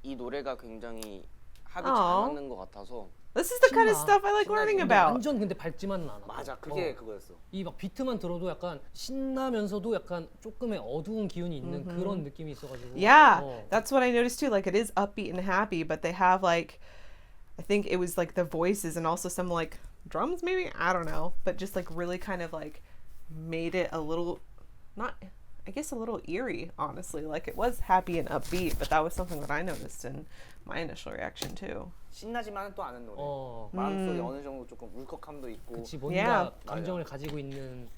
이 노래가 굉장히 합이 잘 Aw. 맞는 것 같아서 This is the kind of stuff I like learning 근데 about. 완전 근데 밝지만은 않아. 맞아 그게 그거였어. 이 막 비트만 들어도 약간 신나면서도 약간 조금의 어두운 기운이 있는 그런 느낌이 있어가지고. Yeah, that's what I noticed too. Like it is upbeat and happy, but they have like, I think it was like the voices and also some like drums maybe, I don't know, but just like really kind of like made it a little, not, I guess a little eerie, honestly. Like it was happy and upbeat, but that was something that I noticed in my initial reaction too. 신나지만은 또 않은 노래. 마음속에 어느 정도 조금 울컥함도 있고. 그치 뭔가 Yeah. 감정을 가지고 있는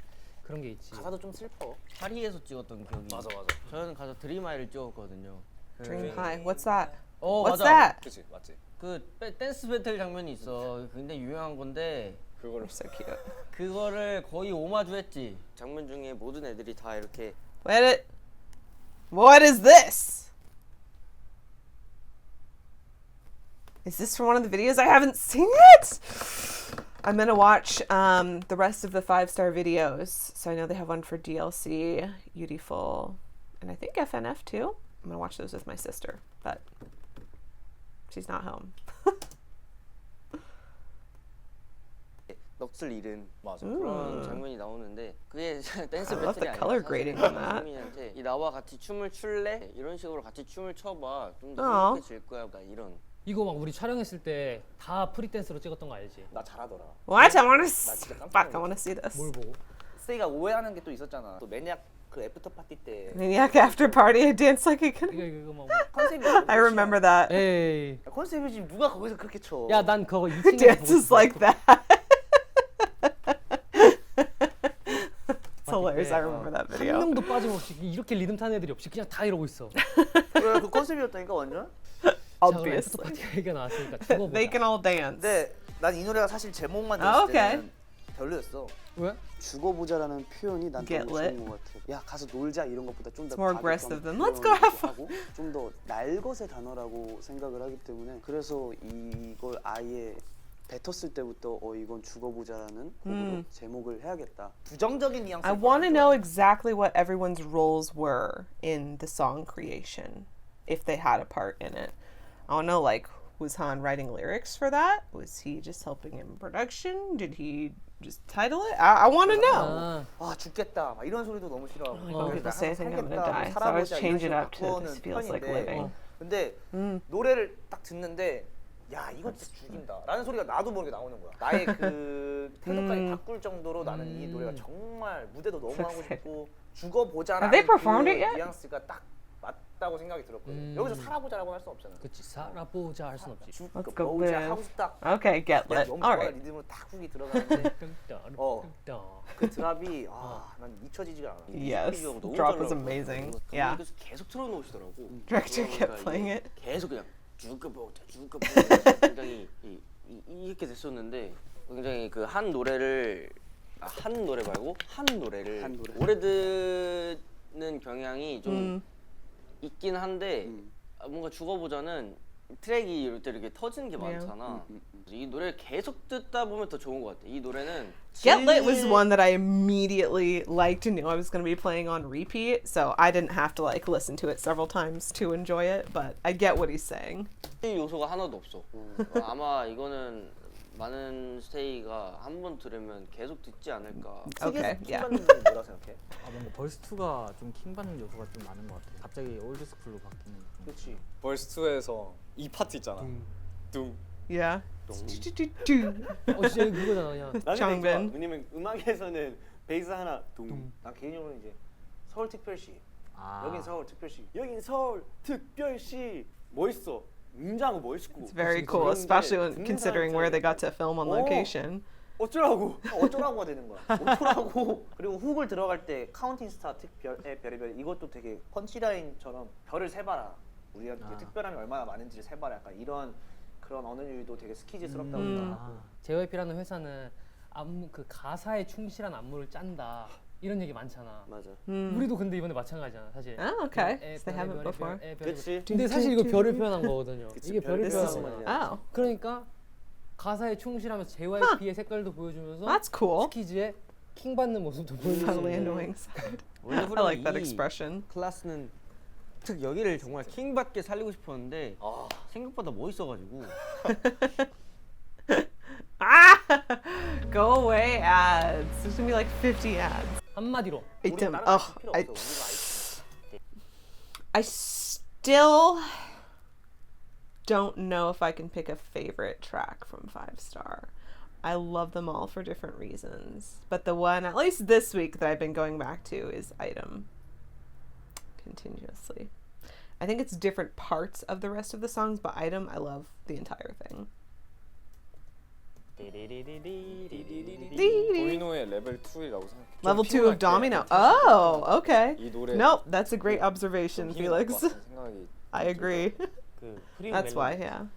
그런 게 있지. 가사도 좀 슬퍼. 파리에서 찍었던 기억이. 맞아. 저는 가서 드림하이를 찍었거든요. Dream High. What's that? 맞아. What's that? 그치 맞지. 그 댄스 배틀 장면이 있어. 굉장히 유명한 건데 그걸로 So cute. 그거를 거의 오마주했지. 장면 중에 모든 애들이 다 이렇게 What is this? Is this from one of the videos? I haven't seen it. I'm gonna watch the rest of the 5-star videos. So I know they have one for DLC, Beautiful, and I think FNF too. I'm gonna watch those with my sister, but she's not home. 넋을 잃은 맞아. 그런 장면이 나오는데 그게 댄스 I love 배틀이 the color 아니라 grading on that. 수민이한테 이 나와 같이 춤을 출래? 이런 식으로 같이 춤을 춰봐. 좀 더 어. 행복해질 거야. 나 이런. 이거 막 우리 촬영했을 때 다 프리댄스로 찍었던 거 알지? 나 잘하더라. What? I wanna 진짜 깜짝 fuck. I wanna see this. 뭘 보고? 스테이가 오해하는 게 또 있었잖아. 또 매니악 그 애프터 파티 때 Maniac after party. I dance like a kid. 이거 막. 컨셉이 I remember that. 에이. 컨셉이 지금 누가 거기서 그렇게 쳐? 야, 난 그거 2층에서 Dances like that. It's hilarious. I remember that 한 video. 명도 빠짐없이 이렇게 리듬 타는 애들이 없이 그냥 다 이러고 있어. 그래 그 컨셉이었다니까 완전. Obviously. 파티 얘기가 나왔으니까 죽어보자. They can all dance. 근데 난 이 노래가 사실 제목만 아, 들었을 오케이. 때는 별로였어. 왜? 죽어보자라는 표현이 난 Get 너무 lit. 좋은 것 같아. 야 가서 놀자 이런 것보다 좀 더 It's more aggressive than let's go have fun. 좀 더 날것의 단어라고 생각을 하기 때문에 그래서 이걸 아예 뱉었을 때부터 이건 죽어보자라는 곡으로 제목을 해야겠다. 부정적인 뉘앙스. I want to know exactly what everyone's roles were in the song creation, if they had a part in it. I want to know, like, was Han writing lyrics for that? Was he just helping in production? Did he just title it? I want to know. 아, 아 죽겠다 막 이런 소리도 너무 싫어하고 People say I think I'm gonna die, so I 살아보자 always change it 이런 up to 식으로 this 바꾸는 feels like 편인데, living. 근데 노래를 딱 듣는데 야 이거 진짜 죽인다 라는 소리가 나도 모르게 나오는 거야. 나의 그 태도까지 바꿀 정도로 나는 이 노래가 정말 무대도 너무 하고 싶고 죽어보자라는 Have they performed 그 it yet? 뉘앙스가 딱 맞다고 생각이 들었거든. 여기서 살아보자라고 할 수 없잖아. 그치. 살아보자 할 순 없지. Let's go 죽어보자 live. 하고 싶다. Okay, get 그냥 lit. 너무 All 좋아하는 right. 리듬으로 딱 훅이 들어가는데 그 드랍이 난 잊혀지지가 않아. Yes, 뮤직비디오가 너무 drop 잘 was 나왔거든. amazing. 그래서 Yeah. 그래서 계속 틀어놓으시더라고. Director kept 그러니까 playing 이게 it. 계속 그냥 죽어보자 굉장히 이렇게 됐었는데 굉장히 그 한 노래를 한 노래 말고 한 노래를 오래 듣는 경향이 좀 있긴 한데 뭔가 죽어보자는 트랙이 이럴 때 이렇게 터지는 게 많잖아. 이 노래 계속 듣다 보면 더 좋은 것 같아. 이 노래는 Get Lit was one that I immediately liked and knew I was going to be playing on repeat, so I didn't have to like listen to it several times to enjoy it, but I get what he's saying. 요소가 하나도 없어. 아마 이거는 많은 스테이가 한 번 들으면 계속 듣지 않을까. Okay, yeah. 킹받는 건 뭐라 생각해? 뭔가 벌스 2가 좀 킹받는 요소가 좀 많은 것 같아. 갑자기 올드 스쿨로 바뀌는. 그렇지. 벌스 2에서 이 파트 있잖아. 둥. Yeah. 진짜 그거잖아 그냥. 나는 되게 좋아. 장면. 왜냐면 음악에서는 베이스 하나 둥. 난 개인적으로 이제 서울특별시. 아. 여긴 서울특별시. 여긴 서울 특별시 멋있어. 웅장하고 멋있고. It's very cool, especially when considering where they got to film on location. 어쩌라고. 어쩌라고가 되는 거야. 어쩌라고. 그리고 훅을 들어갈 때 카운팅 스타 특별의 별의별 이것도 되게 펀치라인처럼 별을 세봐라. 우리한테 특별함이 얼마나 많은지를 세봐라. 약간 이런 그런 언어율도 되게 스키즈스럽다고 생각하고. JYP라는 회사는 안무 그 가사에 충실한 안무를 짠다. 이런 얘기 많잖아. 맞아. 우리도 근데 이번에 마찬가지잖아 사실. Oh, okay. So they haven't before. 그치. 근데 사실 이거 별을 표현한 거거든요. 이게 별을 별 표현한 거야. Oh, 그러니까 가사에 충실하면서 JYP의 색깔도 보여주면서 that's cool. 스키즈의 킹 받는 모습도 보여주면서 Totally annoying side. 원래 I like that 이 expression. 클래스는 특 여기를 정말 킹받게 살리고 싶었는데 생각보다 멋있어가지고 Go away ads. There's gonna be like 50 ads. 한마디로 Item. 다른 Oh, 거 필요 I 없어. 우리가 I still don't know if I can pick a favorite track from 5 Star. I love them all for different reasons, but the one, at least this week, that I've been going back to is Item continuously. I think it's different parts of the rest of the songs, but Item, I love the entire thing. 도미노의 레벨 2라고 생각해. Level 2 of Domino. Oh, okay. 이 노래 Nope, that's a great observation, Felix. 생각이 I agree. 그 프리 That's why, yeah.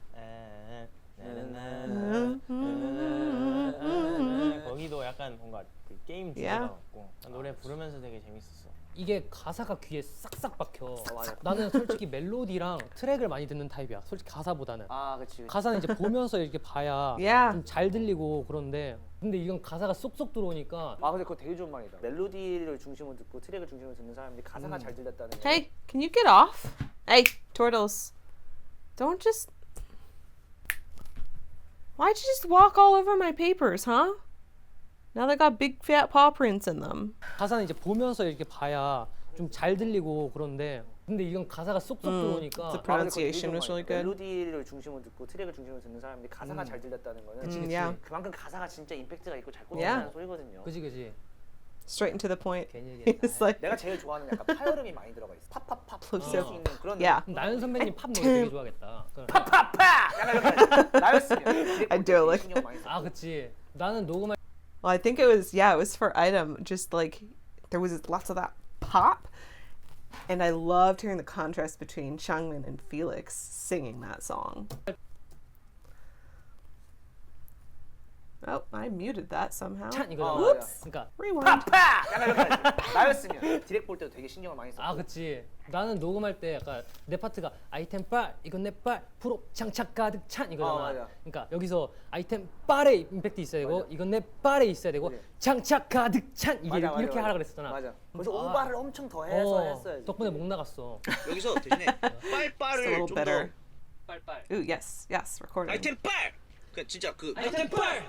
거기도 약간 뭔가 그 게임 주제가 Yeah. 같고 노래 부르면서 되게 재밌었어. 이게 가사가 귀에 싹싹 박혀. 나는 솔직히 멜로디랑 트랙을 많이 듣는 타입이야. 솔직히 가사보다는. 그치. 가사는 이제 보면서 이렇게 봐야 Yeah. 좀 잘 들리고 그런데 근데 이건 가사가 쏙쏙 들어오니까 근데 그거 되게 좋은 말이다. 멜로디를 중심으로 듣고 트랙을 중심으로 듣는 사람들이 가사가 잘 들렸다는 게. Hey, can you get off? Hey, Turtles. Don't just... Why'd you just walk all over my papers, huh? Now they got big fat paw prints in them. 가사는 이제 보면서 이렇게 봐야 좀 잘 들리고 그런데 근데 이건 가사가 쏙쏙 들어오니까 The pronunciation was really good. 멜로디를 중심으로 듣고 트랙을 중심으로 듣는 사람들이 가사가 잘 들렸다는 거는 yeah. 그만큼 가사가 진짜 임팩트가 있고 잘 Yeah. 꽂힌다는 소리거든요. 그지 Straight and to the point. 괜히 얘기했다. It's like... 내가 제일 좋아하는 약간 파열음이 많이 들어가 있어. 팝팝팝 Plosive. 수 있는 그런 Yeah. 나연 선배님 팝 노래 되게 좋아하겠다. 팝팝팝 약간 이렇게 나였으면 I do like 신경 많이 아 그치. 나는 녹음할 Well, I think it was for Item. Just like there was lots of that pop, and I loved hearing the contrast between Changmin and Felix singing that song. Oh, I muted that somehow. 찬 이거잖아. Whoops. 그러니까 Rewind. 약간 이렇게 나였으면 디렉 볼 때도 되게 신경을 많이 썼고. 아 그치. 나는 녹음할 때 약간 내 파트가 아이템 빨 이건 내 빨 프로 장착 가득 찬 이거잖아. 맞아. 그러니까 여기서 아이템 빨에 임팩트 있어야 되고 이건 내 빨에 있어야 되고 그래. 장착 가득 찬 이게 맞아, 이렇게 맞아. 하라 그랬었잖아. 맞아. 그래서 오바를 엄청 더 해서 했어야지. 덕분에 목 나갔어. 여기서 대신에 Just a 빨빨을 little 좀 better. 더 빨빨. Ooh, yes, recording. 아이템 빨. 그 진짜 그 아이템 빨.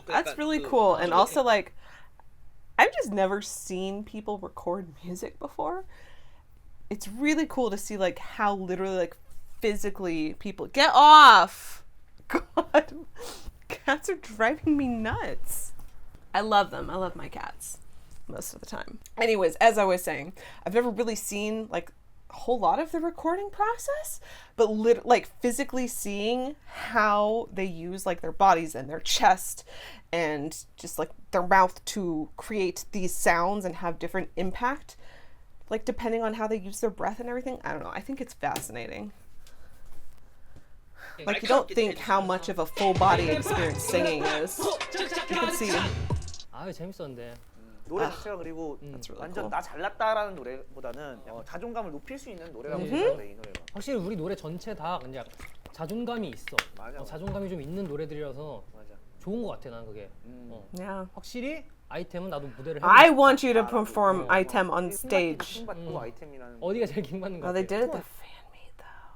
That's really cool. And also, like, I've just never seen people record music before. It's really cool to see, like, how literally, like, physically people get off. God, cats are driving me nuts. I love them. I love my cats most of the time. Anyways, as I was saying, I've never really seen, like, a whole lot of the recording process, but like physically seeing how they use like their bodies and their chest and just like their mouth to create these sounds and have different impact, like depending on how they use their breath and everything. I don't know. I think it's fascinating. Like, you don't think how much of a full body experience singing is. You can see. 아 재밌었는데. 노래 자체가 그리고 That's really 완전 cool. 나 잘났다라는 노래보다는 자존감을 높일 수 있는 노래라고 생각해 이 노래가. 확실히 우리 노래 전체 다 그냥 자존감이 있어. 맞아. 자존감이 좀 있는 노래들이라서 맞아. 좋은 것 같아 난 그게. Yeah. 확실히 아이템은 나도 무대를 I 해보고 want you to perform item on 킹 stage. 받고 아이템이라는. 어디가 제일 킹 받는 거 Oh, 같아? they did it the fan made though.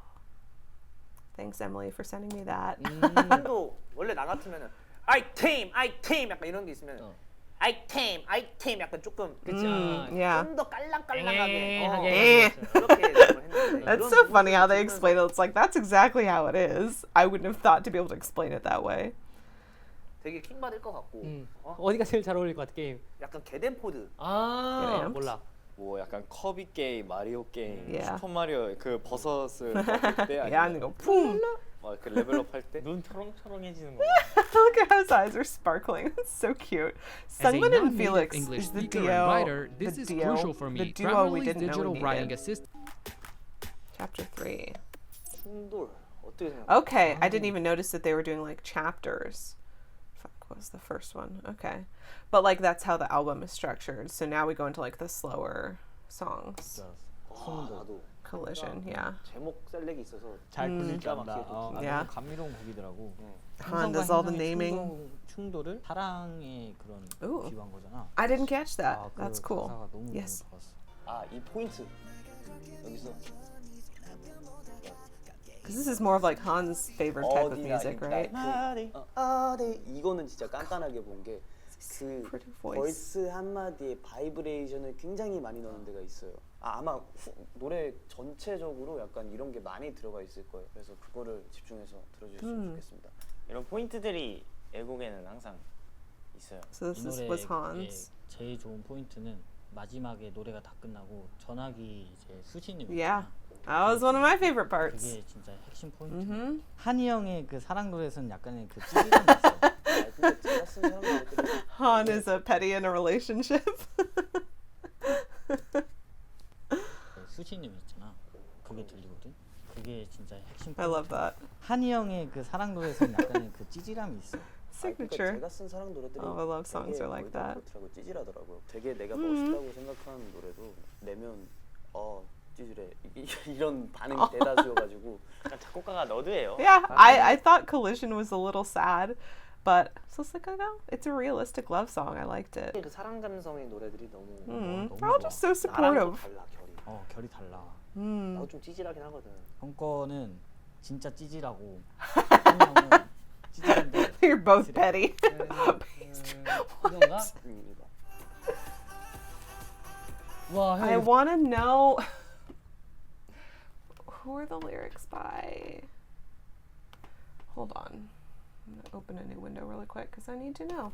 Thanks, Emily, for sending me that. 도 원래 나 같으면은 아이템 약간 이런 게 있으면 아이템 약간 조금 그치. Yeah. 좀 더 깔랑깔랑하게 하게. 그렇게 했는데 That's so funny how they explain it. It's like, that's exactly how it is. I wouldn't have thought to be able to explain it that way. 되게 킹 받을 것 같고 어디가 제일 잘 어울릴 것 같아 게임? 약간 게덴포드 아 그래요? 몰라. 뭐 약간 커비 게임, 마리오 게임, Yeah. 슈퍼 마리오 그 버섯을 먹을 때 Yeah, and they go, boom. 그 레벨업 할 때 눈 초롱초롱해지는 거. Look at how his eyes are sparkling. It's so cute. As a Sungwon and non-native Felix English is the speaker duo. and writer, this the is duo, crucial for me. The duo we Grammarly's didn't know digital we writing needed. assistant. Chapter 3. 충돌 어떻게 생각해? Okay, I didn't even notice that they were doing like chapters. Fuck, what was the first one? Okay. But like that's how the album is structured. So now we go into like the slower songs. 나도 Collision, yeah. 제목 셀렉이 있어서 잘 굴릴 줄 기가 안다. 막히게 Yeah. 감미로운 곡이더라고. Han does all the naming. 충돌을 사랑의 그런 Ooh. 비유한 거잖아. I didn't catch that. 아, 그 That's cool. 가사가 너무 Yes. 좋았어. 이 포인트 여기서 Because this is more of like Han's favorite type of music, right? 이거는 진짜 깐깐하게 본 게 그 Pretty voice. 벌스 한마디에 바이브레이션을 굉장히 많이 넣는 데가 있어요. 아마 노래 전체적으로 약간 이런 게 많이 들어가 있을 거예요. 그래서 그거를 집중해서 들어주셨으면 좋겠습니다. 이런 포인트들이 애곡에는 항상 있어요. So this is, was Han's. 제일 좋은 포인트는 마지막에 노래가 다 끝나고 전화기 이제 수신님 Yeah. That was one of my favorite parts. 그게 진짜 핵심 포인트. Mm-hmm. 한이 형의 그 사랑 노래에서는 약간의 그 찌질함이 있어. 근데 제가 쓴 사람들이 Han is a petty in a relationship. 수신님 있잖아. 그게 들리거든. 그게 진짜 핵심 포인트. I love that. 한이 형의 그 사랑 노래에서는 약간의 그 찌질함이 있어. Signature. 제가 쓴 사랑 노래들이 Oh, I love songs 되게 are like 거의 다 that. 그렇더라고 찌질하더라고요. 되게 내가 멋있다고 생각하는 노래도 내면 찌질해 이런 반응이 대다수여가지고 약간 작곡가가 너드예요. Yeah, I thought Collision was a little sad, but so it's like, no, it's a realistic love song. I liked it. 그 사랑 감성의 노래들이 너무 They're all just so supportive. 달라 결이. 결이 달라. 나도 좀 찌질하긴 하거든. 형 거는 진짜 찌질하고 한이 형은 찌질한데 You're both petty. 이건가? 와, I 형 want to know who are the lyrics by. Hold on. I'm going to open a new window really quick because I need to know.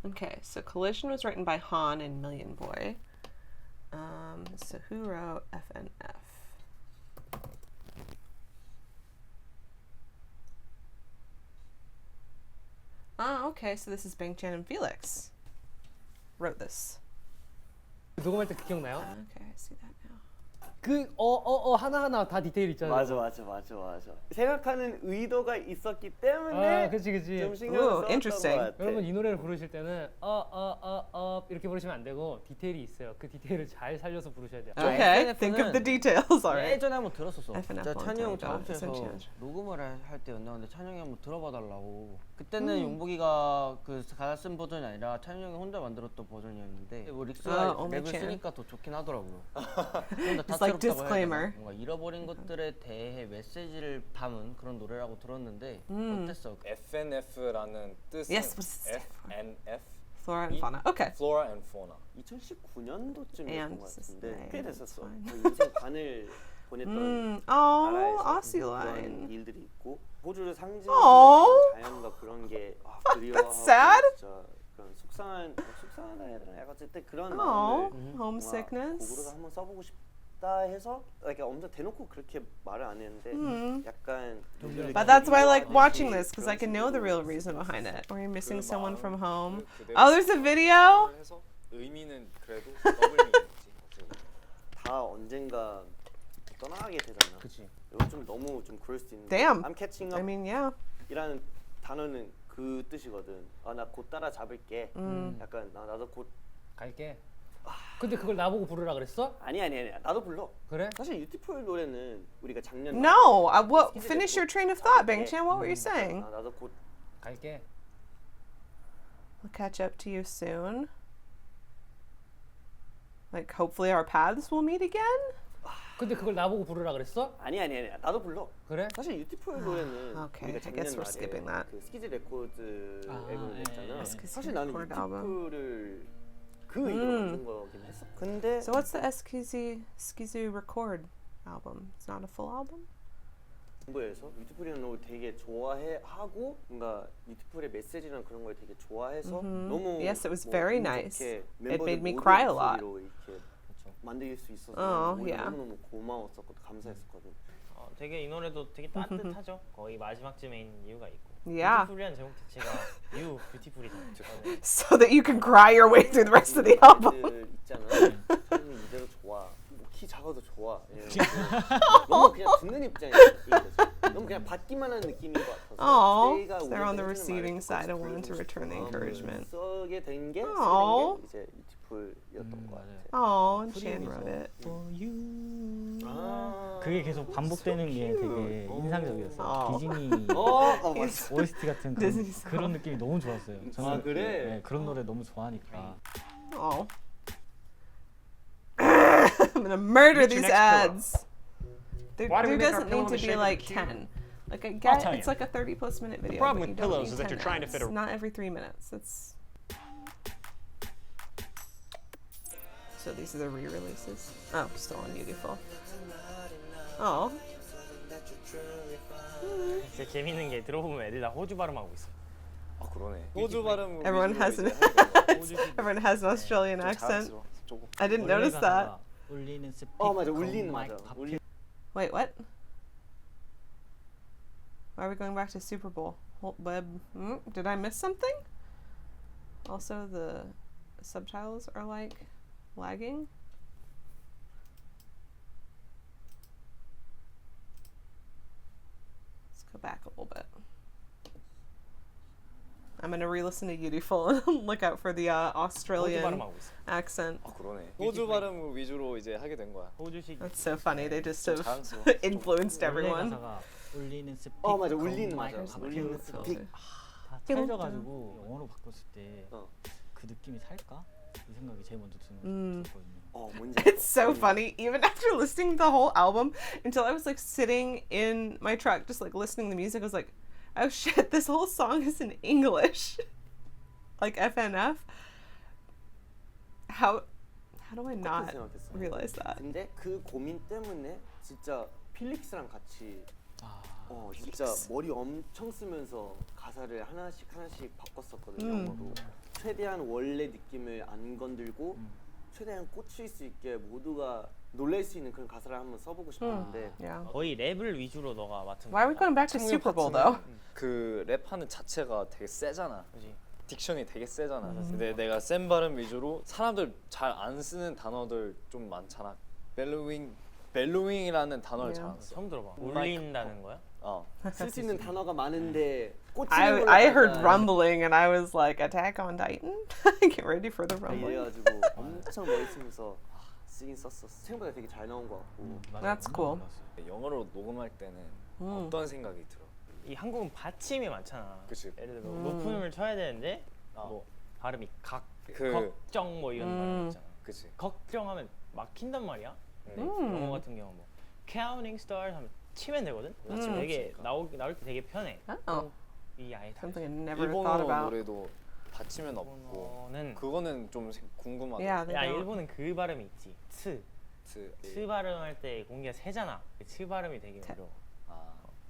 Okay, so Collision was written by Han and Million Boy. So who wrote FNF? Ah, okay, so this is Bang Chan and Felix. wrote this. 녹음할 때 그 기억나요? Okay, I see that now. 그 하나하나 다 디테일 있잖아요. 맞아. 생각하는 의도가 있었기 때문에 그치. 좀 신경을 Ooh, 썼던 interesting. 것 같아. 여러분 이 노래를 부르실 때는 이렇게 부르시면 안 되고 디테일이 있어요. 그 디테일을 잘 살려서 부르셔야 돼요. Okay, think of the details. All right. 예전에 한번 들었었어. FNF 진짜 찬이 형 long time ago. 작업실에서 녹음을 할 때였나 근데 찬이 형이 한번 들어봐 달라고. 그때는 용복이가 그 가사 쓴 버전이 아니라 찬이 형이 혼자 만들었던 버전이었는데 뭐 릭스가 only 랩을 Chan. 쓰니까 더 좋긴 하더라고요. 좀더 It's like 다채롭다고 해야 되나? disclaimer. 뭔가 잃어버린 것들에 대해 메시지를 담은 그런 노래라고 들었는데 어땠어? FNF라는 뜻은 Yes, what's the FNF Flora and fauna. Okay. Flora and Fauna. 2019년도쯤이었던 And 것 같은데 right, 꽤 that's 됐었어. fine. 거의 인생 반을 보냈던 Oh, 나라에서 Aussie 그런 line. 일들이 있고 호주를 상징하는 Aw. 그런 자연과 그런 게 That's sad. 그리워하고 진짜 그런 속상하다 해야 되나? 약간 어쨌든 그런 Oh, 마음을 곡으로 homesickness. 한번 써보고 싶다 해서 like 엄청 대놓고 그렇게 말을 안 했는데 약간 But that's why I like watching this, because I can know the real reason behind it. Or you're missing someone from home. Oh, there's a video? 해서 의미는 그래도 더블 미니지. 다 언젠가 떠나게 되잖아. 그치. 이거 좀 너무 좀 그럴 수 있는데. Damn. I'm catching I up mean, yeah. 이라는 단어는 그 뜻이거든. 아, 나 곧 따라 잡을게. 약간 나도 곧 갈게. 근데 그걸 나보고 부르라 그랬어? 아니. 나도 불러. 그래? 사실 유티풀 노래는 우리가 작년 No, what? Finish your train of thought, Bangchan. What were you saying? 나도 곧 갈게. I'll catch up to you soon. Like, hopefully our paths will meet again? 근데 그걸 나보고 부르라 그랬어? 아니. 나도 불러. 그래? 사실 유티풀 노래는 Okay, 우리가 I 작년 guess we're 말에 skipping that. 그 스키즈 레코드 앨범을 예, 냈잖아. 예. SKZ 사실 나는 Code album. 유티풀을 그 의도로 만든 거긴 했어. 근데 So what's the SKZ Record album? It's not a full album? 공부해서 유티풀이라는 노래 되게 좋아하고 뭔가 유티풀의 메시지랑 그런 걸 되게 좋아해서 너무 Yes, it was 뭐 very 운이 nice. 좋게 It 멤버들 made me 모두 cry a lot. 목소리로 이렇게 만들 수 있어서 yeah. 너무너무 고마웠었고 감사했었거든. 되게 이 노래도 되게 따뜻하죠. 거의 마지막쯤인 이유가 있고. Yeah. 뷰티풀이라는 제목 자체가 You Beautiful이잖아요. So that you can cry your way through the rest of the album. 들 있잖아. 저는 이대로 좋아. 뭐 키 작아도 좋아. 너무 그냥 듣는 입장이야. 너무 그냥 받기만 하는 느낌인 것 같아서. Oh, 스테이가 they're on the 우리한테 receiving 해주는 side and 말을 wanting to 듣고 return the 싶은 encouragement. 쓰게 된 게 Aw. 이제 유티풀이었던 것 같아. Oh, and Chan wrote it. For you. 아. 그게 계속 반복되는 게 되게 인상적이었어요. 디즈니 맞아. OST 같은 디즈니 송. 그런 느낌이 너무 좋았어요. 저는 아, 그래? 네, 그런 노래 너무 좋아하니까. Oh. I'm gonna murder these ads. There doesn't need to be like 10. Like I get tell it's you. like a 30+ minute video. problem but with you don't pillows need is that 10 you're trying to fit ads. a- Not every 3 minutes. It's so these are the re-releases. Oh, still on Beautiful. Oh, 진짜 재밌는 게 들어보면 애들 다 호주 발음하고 있어. 아 그러네. 호주 발음 everyone has an everyone has an Australian accent. 조금. I didn't notice that. 울리는 스피커 맞아. 울리는 맞아. 울리. Wait, what? Why are we going back to Super Bowl? Did I miss something? Also, the subtitles are like lagging. Let's go back a little bit. I'm gonna re-listen to Beautiful and look out for the 호주 Australian 발음하고 있어. accent. 아 그러네. 호주 발음 위주로 이제 하게 된 거야. 호주식. That's so funny. They just have 자연스러워. influenced 원래 everyone. 가사가 울리는 스피커 맞아. 울리는 맞아. 마이크 울리는 스피커 스픽. 다 찰져가지고 영어로 바꿨을 때 그 느낌이 살까? 이 생각이 제일 먼저 드는 거였거든요. 뭔지. It's so funny. Even after listening to the whole album, until I was like sitting in my truck, just like listening to the music, I was like, oh shit, this whole song is in English. Like FNF. How do I not realize that? 근데 그 고민 때문에 진짜 필릭스랑 같이 진짜 머리 엄청 쓰면서 가사를 하나씩 바꿨었거든요. 영어로. 최대한 원래 느낌을 안 건들고 최대한 꽂힐 수 있게 모두가 놀랄 수 있는 그런 가사를 한번 써보고 싶었는데 Yeah. 거의 랩을 위주로 너가 맡은 Why are we going back to Super Bowl though? 그 랩하는 자체가 되게 세잖아. 그지. 딕션이 되게 세잖아. 근데 내가 센 발음 위주로 사람들 잘 안 쓰는 단어들 좀 많잖아. 벨로윙이라는 단어를 잘 안 써. 처음 들어봐. 울린다는 거야? 쓸 수 있는 단어가 많은데 꽂히는 I 걸로 I heard 약간 rumbling and I was like, Attack on Titan. Get ready for the rumbling. 이래가지고 엄청 멋있으면서 쓰긴 썼었어. 생각보다 되게 잘 나온 것 같고. That's cool. 영어로 녹음할 때는 어떤 생각이 들어? 이 한국은 받침이 많잖아. 그치. 예를 들어 높음을 쳐야 되는데 뭐 발음이 그- 걱정 뭐 이런 발음 있잖아. 그치. 걱정하면 막힌단 말이야. 영어 같은 경우 뭐 counting stars 하면 치면 되거든. 되게 나올 때 되게 편해. Oh, 이 아예 다. something I never thought 일본어 about. 노래도 받침은 없고 일본어는 그거는 좀 궁금하다. Yeah, they 야 don't. 일본은 그 발음이 있지. 츠 발음할 때 공기가 세잖아. 츠 발음이 되게 어려워.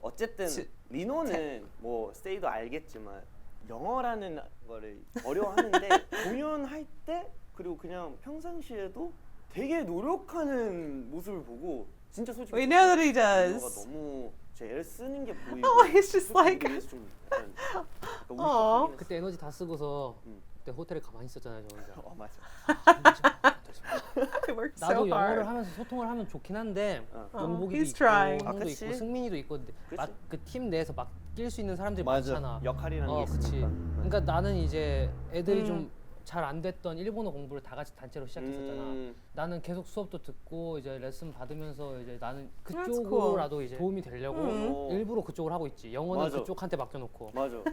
어쨌든 리노는 뭐 세이도 알겠지만 영어라는 거를 어려워하는데 공연할 때 그리고 그냥 평상시에도 되게 노력하는 모습을 보고 진짜 솔직히 We know that he 리노가 does. 너무 제 쓰는 게 보이고 Oh, he's just like. 좀 약간 Aw. 그때 에너지 다 쓰고서 그때 호텔에 가만히 있었잖아요, 저 혼자. 맞아. He worked so 나도 hard. 영어를 하면서 소통을 하면 좋긴 한데 영복이도 he's 있고 trying. 형도 그치. 있고 승민이도 있고 그 팀 내에서 맡길 수 있는 사람들이 많잖아. 역할이라는 게 그치. 있으니까. 그러니까 나는 이제 애들이 좀 잘 안 됐던 일본어 공부를 다 같이 단체로 시작했었잖아. 나는 계속 수업도 듣고 이제 레슨 받으면서 이제 나는 그쪽으로라도 이제 도움이 되려고 일부러 그쪽을 하고 있지. 영어는 맞아. 그쪽한테 맡겨놓고. 맞아.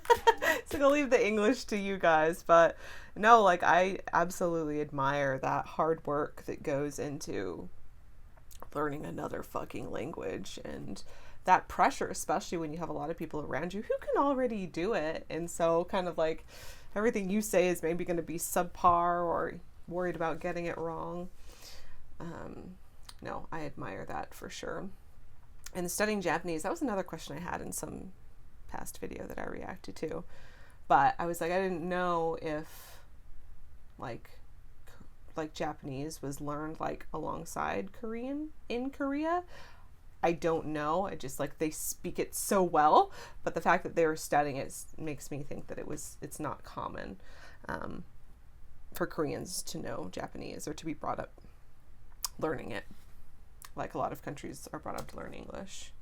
So I'll leave the English to you guys, but no, like I absolutely admire that hard work that goes into learning another fucking language and that pressure, especially when you have a lot of people around you who can already do it. And so kind of like everything you say is maybe going to be subpar or worried about getting it wrong. No, I admire that for sure. And studying Japanese, that was another question I had in some past video that I reacted to. But I was like, I didn't know if like Japanese was learned like alongside Korean in Korea. I don't know. I just like they speak it so well, but the fact that they were studying it makes me think that it's not common for Koreans to know Japanese or to be brought up learning it, like a lot of countries are brought up to learn English.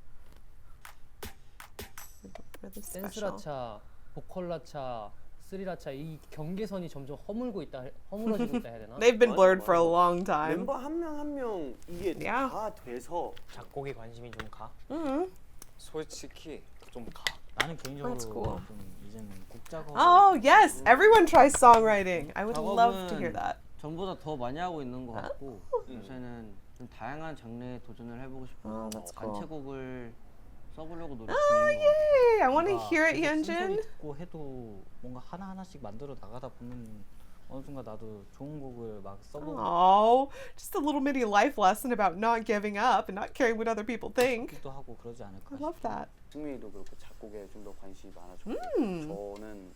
Really special. 댄스라차, 보컬라차, 스리라차 이 경계선이 점점 허물어지고 있다 해야 되나? They've been 맞아, blurred for a 맞아. long time. 멤버 한 명 한 명 이게 Yeah. 다 돼서 작곡에 관심이 좀 가. 솔직히 좀 가. 나는 개인적으로 That's cool. 좀 이제는 곡 작업. Oh yes, everyone tries songwriting. I would love to hear that. 전보다 더 많이 하고 있는 것 같고 요새는 좀 다양한 장르에 도전을 해보고 싶어서 단체곡을 써보려고 노력 Oh 중인 것 같아요. yay! I want to hear it, 순서리 Hyunjin. 듣고 해도 뭔가 하나 하나씩 만들어 나가다 보면 어느 순간 나도 좋은 곡을 막 써보고 Oh, just a little mini life lesson about not giving up and not caring what other people think. 또 하고 그러지 않을까 I love 싶어요. that. 승민이도 그렇고 작곡에 좀 더 관심이 많아졌고 저는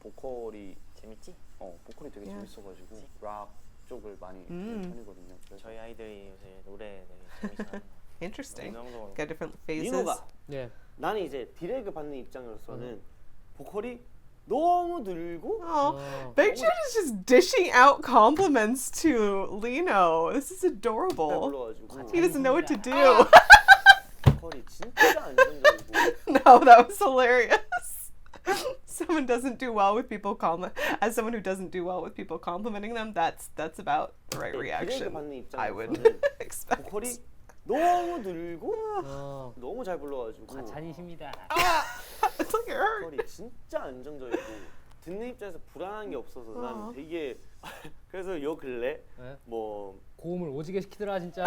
보컬이 재밌지? 보컬이 되게 Yeah. 재밌어가지고 락 쪽을 많이 듣는 편이거든요. 그래서 저희 아이들이 요새 노래 되게 재밌어하는 Interesting. 명도 Got different phases. 리노가 네. 나는 이제 디렉을 받는 입장으로서는 보컬이 너무 늘고 Oh, Baekjun is just dishing out compliments to Lino. This is adorable. 불러가지고 He doesn't know what to do. 보컬이 진짜 안정적이고 No, that was hilarious. Someone doesn't do well with people as someone who doesn't do well with people complimenting them, that's about the right 디렉을 reaction 받는 I would 입장에서는 expect. 보컬이 너무 늘고 어. 너무 잘 불러가지고 잔이십니다. It's like it hurt. 보컬이 진짜 안정적이고 듣는 입장에서 불안한 게 없어서 난 되게 그래서 요 근래 네? 뭐 고음을 오지게 시키더라 진짜.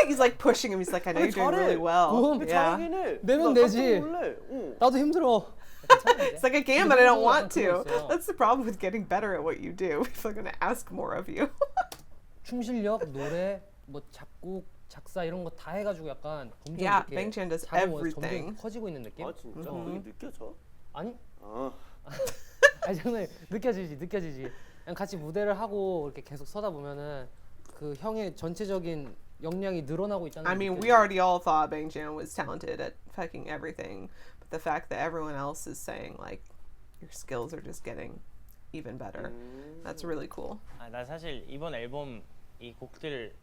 He's like pushing him. He's like, I know you're doing really well. 고음 Yeah. 잘하긴 해. 내면 나 되지. 깜짝 놀래. 응. 나도 힘들어. It's like I can, but I don't want to. 그거였어. That's the problem with getting better at what you do. People are going to ask more of you. 춤 실력, 노래, 뭐 작곡, 작사 이런 거 다 해가지고 약간 점점 Yeah, 이렇게 Baekjun does 자기 everything. 점점 커지고 있는 느낌? 아 진짜 그게 느껴져? 아니? 아 아니 장난 느껴지지. 그냥 같이 무대를 하고 이렇게 계속 서다 보면은 그 형의 전체적인 역량이 늘어나고 있다는. I mean, 느낌이 we already all thought Baekjun was talented at fucking everything, but the fact that everyone else is saying like your skills are just getting even better. That's really cool. 아, 나 사실 이번 앨범 이 곡들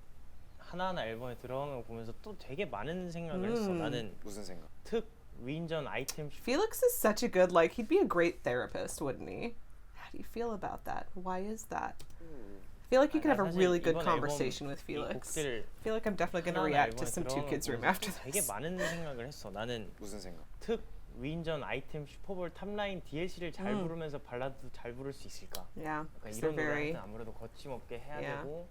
하나하나 앨범에 들어간 거 보면서 또 되게 많은 생각을 했어. 나는 무슨 생각? 특 위인전 아이템 Felix is such a good, like, he'd be a great therapist, wouldn't he? How do you feel about that? Why is that? I feel like you could have a really good conversation with Felix. I feel like I'm definitely going to react to some Two Kids Room after 되게 this. 많은 생각을 했어. 나는 무슨 생각? 특 위인전 아이템 슈퍼볼 탑라인 DLC를 잘 부르면서 발라드도 잘 부를 수 있을까? Yeah, 그러니까 because 이런 they're very 노래는 아무래도 거침없게 해야 Yeah. 되고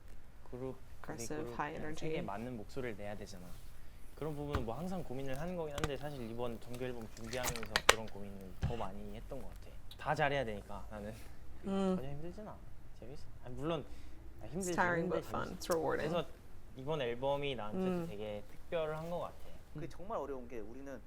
그룹 aggressive, 그룹 high energy. 세게 맞는 목소리를 내야 되잖아. 그런 부분은 뭐 항상 고민을 하는 거긴 한데 사실 이번 정규 앨범 준비하면서 그런 고민을 더 많이 했던 것 같아. 다 잘해야 되니까 나는 전혀 힘들진 않아. 재밌어. 아니, 물론 It's 힘들지. tiring but fun. It's rewarding. 그래서 이번 앨범이 나한테 되게 특별한 것 같아. 그게 정말 어려운 게 우리는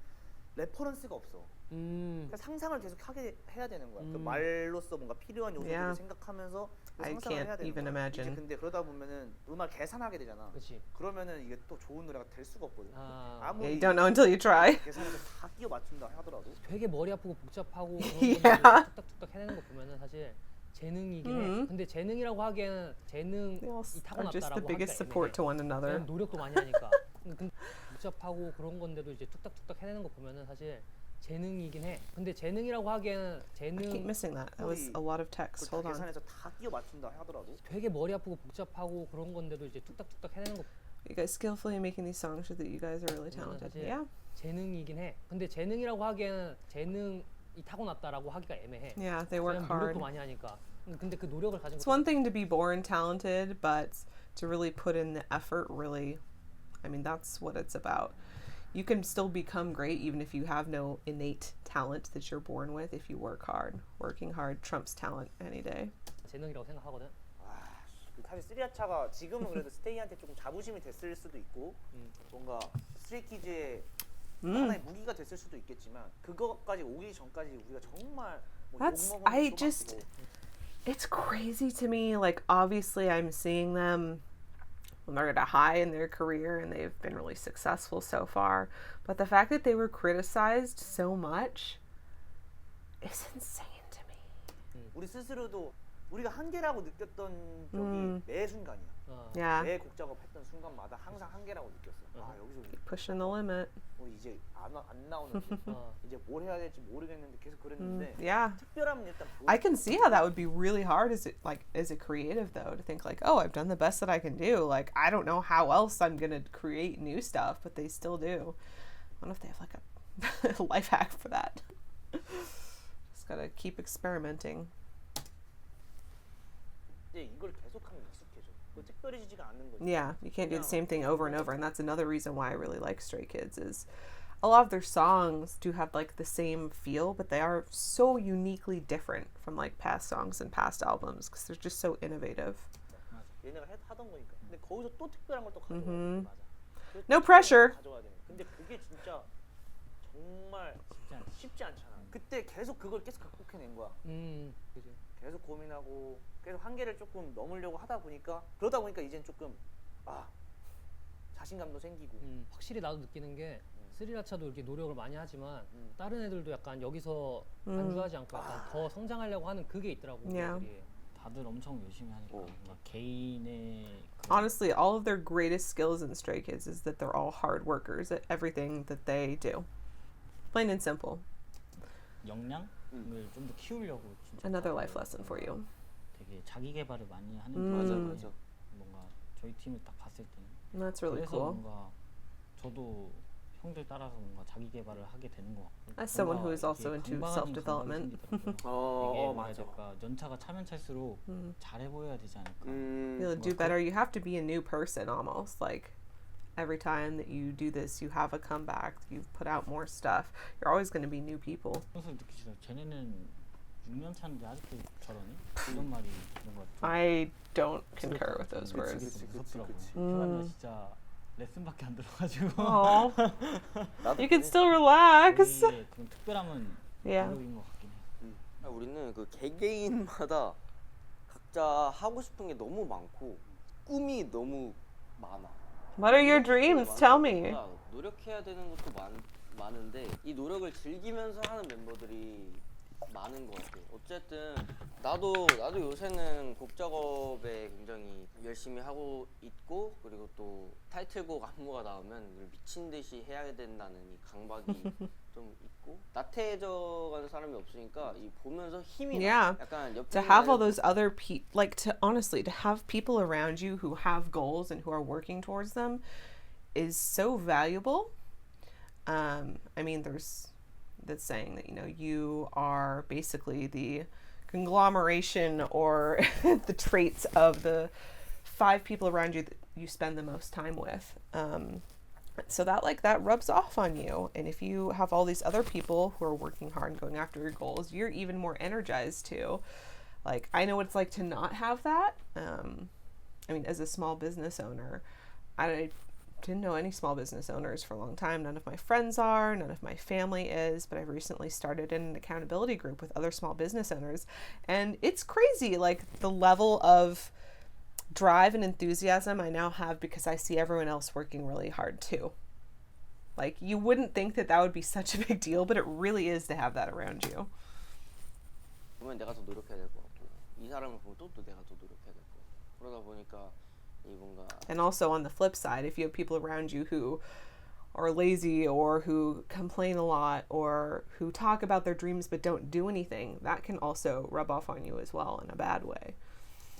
레퍼런스가 없어. 그러니까 상상을 계속 하게 해야 되는 거야. 그 말로써 뭔가 필요한 요소들을 Yeah. 생각하면서 I 상상을 해야 can't 되는 even 거야. imagine. 이제 근데 그러다 보면은 음악 계산하게 되잖아. 그렇지. 그러면은 이게 또 좋은 노래가 될 수가 없거든. 아, Yeah, 아무리 you don't know until you try. 계산해서 다 끼워 맞춘다 하더라도 되게 머리 아프고 복잡하고 그런 Yeah. 것들을 뚝딱뚝딱 해내는 거 보면은 사실 재능이긴 해. 근데 재능이라고 하기에는 재능이 They all are just the 타고났다라고 biggest 하기가 support to one another. 왜냐면 노력도 많이 하니까. 근데 복잡하고 그런 건데도 이제 뚝딱뚝딱 해내는 거 보면은 사실 재능이긴 해. 근데 재능이라고 하기에는 I keep 재능 missing that. That was a lot of text. 그걸 Hold 다 on. 계산해서 다 끼워 맞춘다 하더라도 되게 머리 아프고 복잡하고 그런 건데도 이제 뚝딱뚝딱 해내는 거 You guys skillfully making these songs show that you guys are really 보면은 talented. 사실 Yeah. 재능이긴 해. 근데 재능이라고 하기에는 재능이 타고났다라고 하기가 애매해. Yeah, they work 왜냐면 hard. 노력도 많이 하니까. 근데 그 노력을 가진 It's one thing to be born talented, but to really put in the effort, really, I mean, that's what it's about. You can still become great even if you have no innate talent that you're born with if you work hard. Working hard trumps talent any day. 재능이라고 생각하거든. 사실 쓰리아차가 지금은 그래도 스테이한테 조금 자부심이 됐을 수도 있고 뭔가 스트레이키즈의 하나의 무기가 됐을 수도 있겠지만 그거까지 오기 전까지 우리가 정말 뭐 That's, 욕먹은 I 것도 just, 많고. it's crazy to me. Like, obviously, I'm seeing them when they're at a high in their career and they've been really successful so far. But the fact that they were criticized so much is insane to me. 우리 스스로도 우리가 한계라고 느꼈던 적이 매 순간이야. Yeah. 매 곡 작업했던 순간마다 항상 한계라고 느꼈어. 아 여기서 Keep pushing the limit. 우리 이제 안 나오는데 이제 뭘 해야 될지 모르겠는데 계속 그랬는데 Yeah. 특별함은 일단 I can see how that would be really hard as a creative though, to think like, oh, I've done the best that I can do. Like, I don't know how else I'm gonna create new stuff, but they still do. I wonder if they have like a life hack for that. Just gotta keep experimenting. 이제 이걸 계속하면 익숙해져. 그 특별해지지가 않는 거지. Yeah, you can't do the same thing over and over, and that's another reason why I really like Stray Kids is a lot of their songs do have like the same feel, but they are so uniquely different from like past songs and past albums because they're just so innovative. 얘네가 하던 거니까. 근데 거기서 또 특별한 걸 또 가져와야 돼. 맞아. 그 No pressure. 가져와야 돼. 근데 그게 진짜 정말 쉽지 않잖아. 그때 계속 그걸 계속 극복해낸 거야. 그죠. 계속 고민하고 계속 한계를 조금 넘으려고 하다 보니까 그러다 보니까 이젠 조금 자신감도 생기고. 확실히 나도 느끼는 게 스리라차도 이렇게 노력을 많이 하지만 다른 애들도 약간 여기서 안주하지 않고 약간 더 성장하려고 하는 그게 있더라고. Yeah. 애들이. 다들 엄청 열심히 하니까 막 개인의 Honestly, all of their greatest skills in Stray Kids is that they're all hard workers at everything that they do. Plain and simple. 역량을 좀 더 키우려고 진짜 Another life lesson for you. 되게 자기 개발을 많이 하는 맞아. 뭔가 저희 팀을 딱 봤을 때는 That's really 그래서 cool. 뭔가 저도 형들 따라서 뭔가 자기 개발을 하게 되는 것 같고 As someone who 뭔가 is also 이게 into 건강한 self-development. 감각이 생기더라고요. 이게 뭐라 해야 맞아. 될까 연차가 차면 찰수록 잘해 보여야 되지 않을까. You'll do better. You have to be a new person almost. Like every time that you do this, you have a comeback. You put out more stuff. You're always going to be new people. 그래서 느끼시죠? 쟤네는 6년 차인데 아직도 저러니? 이런 말이 뭔가 좀 I don't concur with those words. 무섭더라고요. 저는 진짜 레슨밖에 안 들어가지고 Oh, you can still relax. 우리의 그런 특별함은 Yeah. 노력인 것 같긴 해요. 우리는 그 개개인마다 각자 하고 싶은 게 너무 많고 꿈이 너무 많아. What are your dreams? Tell me. 노력해야 되는 것도 많은데 이 노력을 즐기면서 하는 멤버들이 많은 것 같아요. 어쨌든 나도 요새는 곡 작업에 굉장히 열심히 하고 있고 그리고 또 타이틀곡 안무가 나오면 이걸 미친 듯이 해야 된다는 이 강박이 좀 있고 나태해져가는 사람이 없으니까 이 보면서 힘이 Yeah. 나. 약간 옆에 To have all those other people, like to honestly, to have people around you who have goals and who are working towards them is so valuable. I mean, there's that saying that, you know, you are basically the conglomeration or the traits of the 5 people around you that you spend the most time with. So that rubs off on you. And if you have all these other people who are working hard and going after your goals, you're even more energized too. Like, I know what it's like to not have that. I mean, as a small business owner, I didn't know any small business owners for a long time. None of my friends are, none of my family is, but I've recently started in an accountability group with other small business owners. And it's crazy, like the level of drive and enthusiasm I now have because I see everyone else working really hard too. Like, you wouldn't think that would be such a big deal, but it really is to have that around you. 보면 내가 더 노력해야 될 것 같고 이 사람을 보면 또 내가 더 노력해야 될 것 같고 그러다 보니까 이 뭔가 And also on the flip side, if you have people around you who are lazy or who complain a lot or who talk about their dreams but don't do anything, that can also rub off on you as well in a bad way.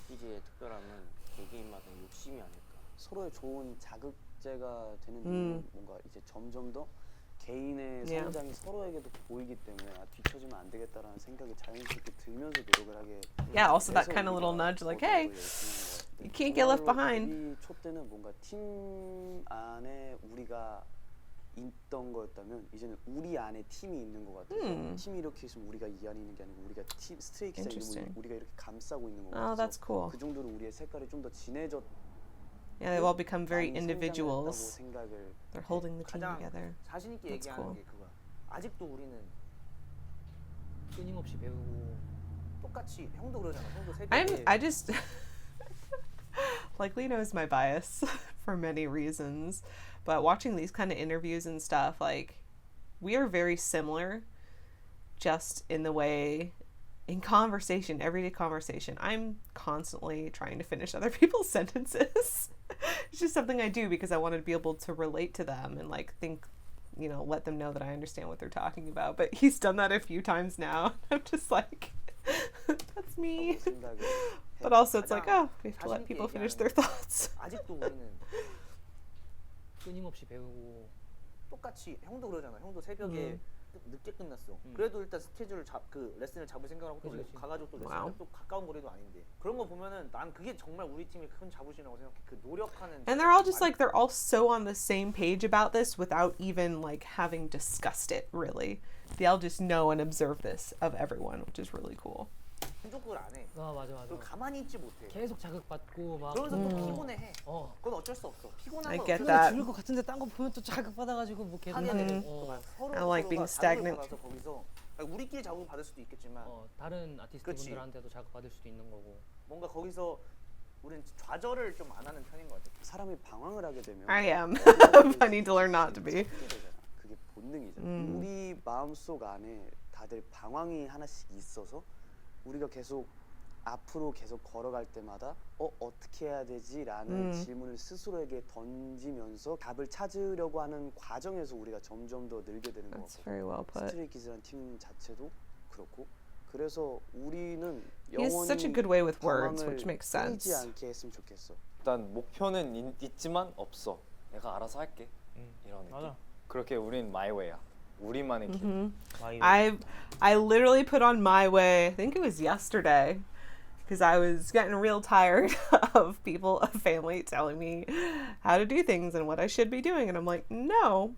이제 특별함은 개개인마다 욕심이 아닐까. 서로의 좋은 자극제가 되는 이유는 뭔가 이제 점점 더 개인의 성장이 서로에게도 보이기 때문에 뒤처지면 안 되겠다라는 생각이 자연스럽게 들면서 노력을 하게. Yeah, also that kind of little nudge, like, hey, you can't get left behind. 우리 초 때는 뭔가 팀 안에 우리가 있던 거였다면 이제는 우리 안에 팀이 있는 것 같아서 팀이 이렇게 있으면 우리가 이 안에 있는 게 아니고 우리가 팀 스트레이키즈 이름을 우리가 이렇게 감싸고 있는 것 같아서 that's cool. 그 정도로 우리의 색깔이 좀 더 진해졌. Yeah, they've all become very individuals. 생각을 They're holding the team 가장 together. 자신 있게 That's 얘기하는 cool. 게 그거야. 아직도 우리는 끊임없이 배우고 똑같이 형도 그러잖아. 형도 새벽에 I just like Lino is my bias for many reasons, but watching these kind of interviews and stuff, like, we are very similar just in the way in conversation, everyday conversation, I'm constantly trying to finish other people's sentences. It's just something I do because I want to be able to relate to them and like think, you know, let them know that I understand what they're talking about. But he's done that a few times now. I'm just like, that's me. But also it's like, oh, we have to let people finish their thoughts. 아직도 우리는 끊임없이 배우고 똑같이 형도 그러잖아. 형도 새벽에 늦게 끝났어. 그래도 일단 스케줄을 그 레슨을 잡을 생각을 하고 또 가가지고 또 레슨을 또 가까운 거리도 아닌데 그런 거 보면은 난 그게 정말 우리 팀의 큰 자부심이라고 생각해. 그 노력하는. And they're all just like they're all so on the same page about this without even like having discussed it really. They all just know and observe this of everyone, which is really cool. 행동을 안 해. 아 맞아. 그리고 가만히 있지 못해. 계속 자극받고 막 그러면서 또 피곤해. 그건 어쩔 수 없어. 피곤한 I 건 get 어쩔 수 that. 죽을 것 같은데 딴 거 보면 또 자극받아가지고 뭐 계속 하게 되는 I like being stagnant. 받아서 거기서 우리끼리 자극을 받을 수도 있겠지만 다른 아티스트분들한테도 자극받을 수도 있는 거고 뭔가 거기서 우리는 좌절을 좀 안 하는 편인 것 같아. 사람이 방황을 하게 되면 I am. I need to learn not to be. 그게 본능이잖아. 우리 마음속 안에 다들 방황이 하나씩 있어서 우리가 계속 앞으로 계속 걸어갈 때마다 어떻게 해야 되지라는 질문을 스스로에게 던지면서 답을 찾으려고 하는 과정에서 우리가 점점 더 늘게 되는 것 That's 같고 very well put. 스트레이키즈라는 팀 자체도 그렇고 그래서 우리는 He has such a good way with words, which makes sense. 끊이지 않게 했으면 좋겠어. 일단 목표는 있지만 없어. 내가 알아서 할게. 이런 느낌. 맞아. 그렇게 우린 my way야. 우리만의 길. I literally put on my way, I think it was yesterday, because I was getting real tired of people, of family telling me how to do things and what I should be doing. And I'm like, no,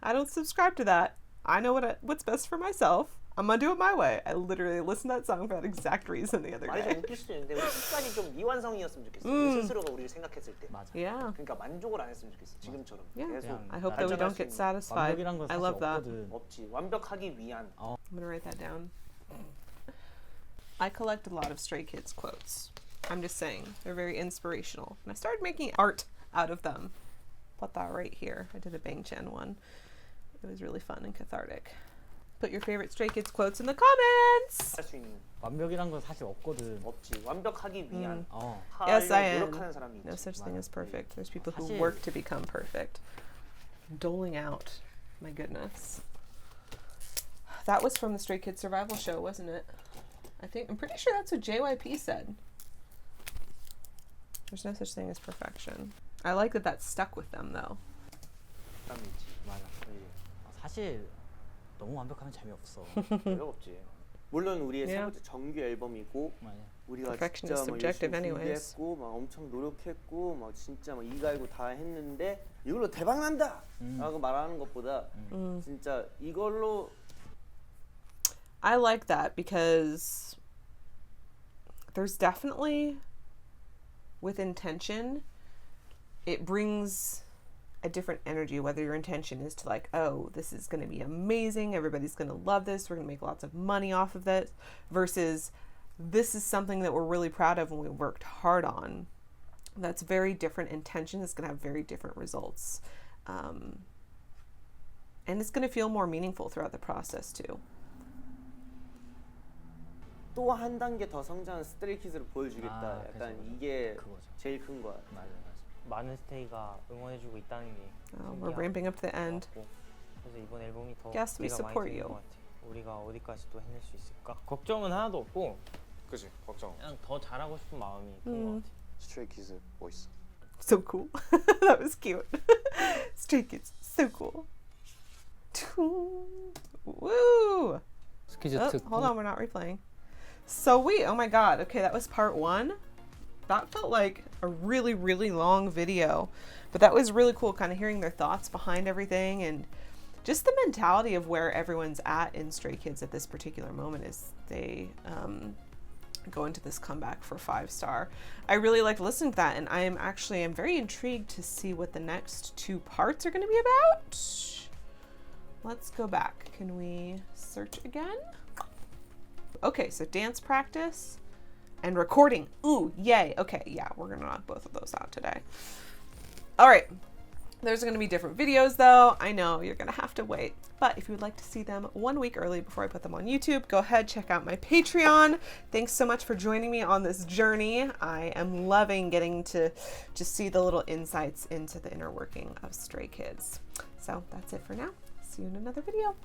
I don't subscribe to that. I know what's best for myself. I'm gonna do it my way. I literally listened to that song for that exact reason the other 말이 좀 day. 웃길 수도 있는데 우리 습관이 좀 미완성이었으면 좋겠어. 우리 스스로가 우리를 생각했을 때. 맞아. Yeah. 그러니까 만족을 안 했으면 좋겠어. 지금처럼. Yeah. 계속 I hope that we don't get satisfied. 완벽이란 건 I 사실 love that. 없거든. 없지. 완벽하기 위한. I'm gonna write that down. I collect a lot of Stray Kids quotes. I'm just saying, they're very inspirational. And I started making art out of them. Put that right here. I did a Bang Chan one. It was really fun and cathartic. Put your favorite Stray Kids quotes in the comments. 할 수 있는 완벽이란 건 사실 없거든. 없지. 완벽하기 위한 Yes, I 하려고 am. 노력하는 사람이 있지. No such thing as perfect. There's people who 사실- work to become perfect. Doling out. My goodness. That was from the Stray Kids Survival Show, wasn't it? I'm pretty sure that's what JYP said. There's no such thing as perfection. I like that that stuck with them though. 사람이 있지. 맞아. 사실 너무 완벽하면 재미없어. 별로 없지. 물론 우리의 세 Yeah. 번째 정규 앨범이고 맞아. 우리가 Perfection 진짜 is 막 subjective 열심히 anyways. 준비했고 막 엄청 노력했고 막 진짜 막 이 갈고 다 했는데 이걸로 대박 난다! 라고 말하는 것보다 진짜 이걸로 I like that because there's definitely, with intention, it brings a different energy, whether your intention is to like, oh, this is going to be amazing, everybody's going to love this, we're going to make lots of money off of it, versus this is something that we're really proud of and we worked hard on. That's very different intention. It's going to have very different results. And it's going to feel more meaningful throughout the process too. 또 한 단계 더 성장한 스트레이키즈를 보여주겠다. 아, 약간 그죠. 이게 그거죠. 제일 큰 거야. 맞아. 많은 스테이가 응원해주고 있다는 게 We're ramping up to the end. 신기하고, 그래서 이번 앨범이 더 Yes, we 기대가 많이 support 되는 you. 것 같아. 우리가 어디까지 또 해낼 수 있을까? 걱정은 하나도 없고 그지 걱정. 그냥 더 잘하고 싶은 마음이 큰 것 같아. 스트레이 키즈 멋있어. So cool. That was cute. Stray Kids, so cool. Woo! SKZ Oh, hold on, we're not replaying. So oh my god. Okay, that was part 1. That felt like a really, really long video. But that was really cool, kind of hearing their thoughts behind everything and just the mentality of where everyone's at in Stray Kids at this particular moment as they go into this comeback for 5-star. I really liked listening to that, and I'm very intrigued to see what the next 2 parts are going to be about. Let's go back. Can we search again? Okay, so dance practice and recording. Ooh, yay. Okay, yeah, we're gonna knock both of those out today. All right, there's gonna be different videos though. I know you're gonna have to wait, but if you would like to see them 1 week early before I put them on YouTube, go ahead, check out my Patreon. Thanks so much for joining me on this journey. I am loving getting to just see the little insights into the inner working of Stray Kids. So that's it for now. See you in another video.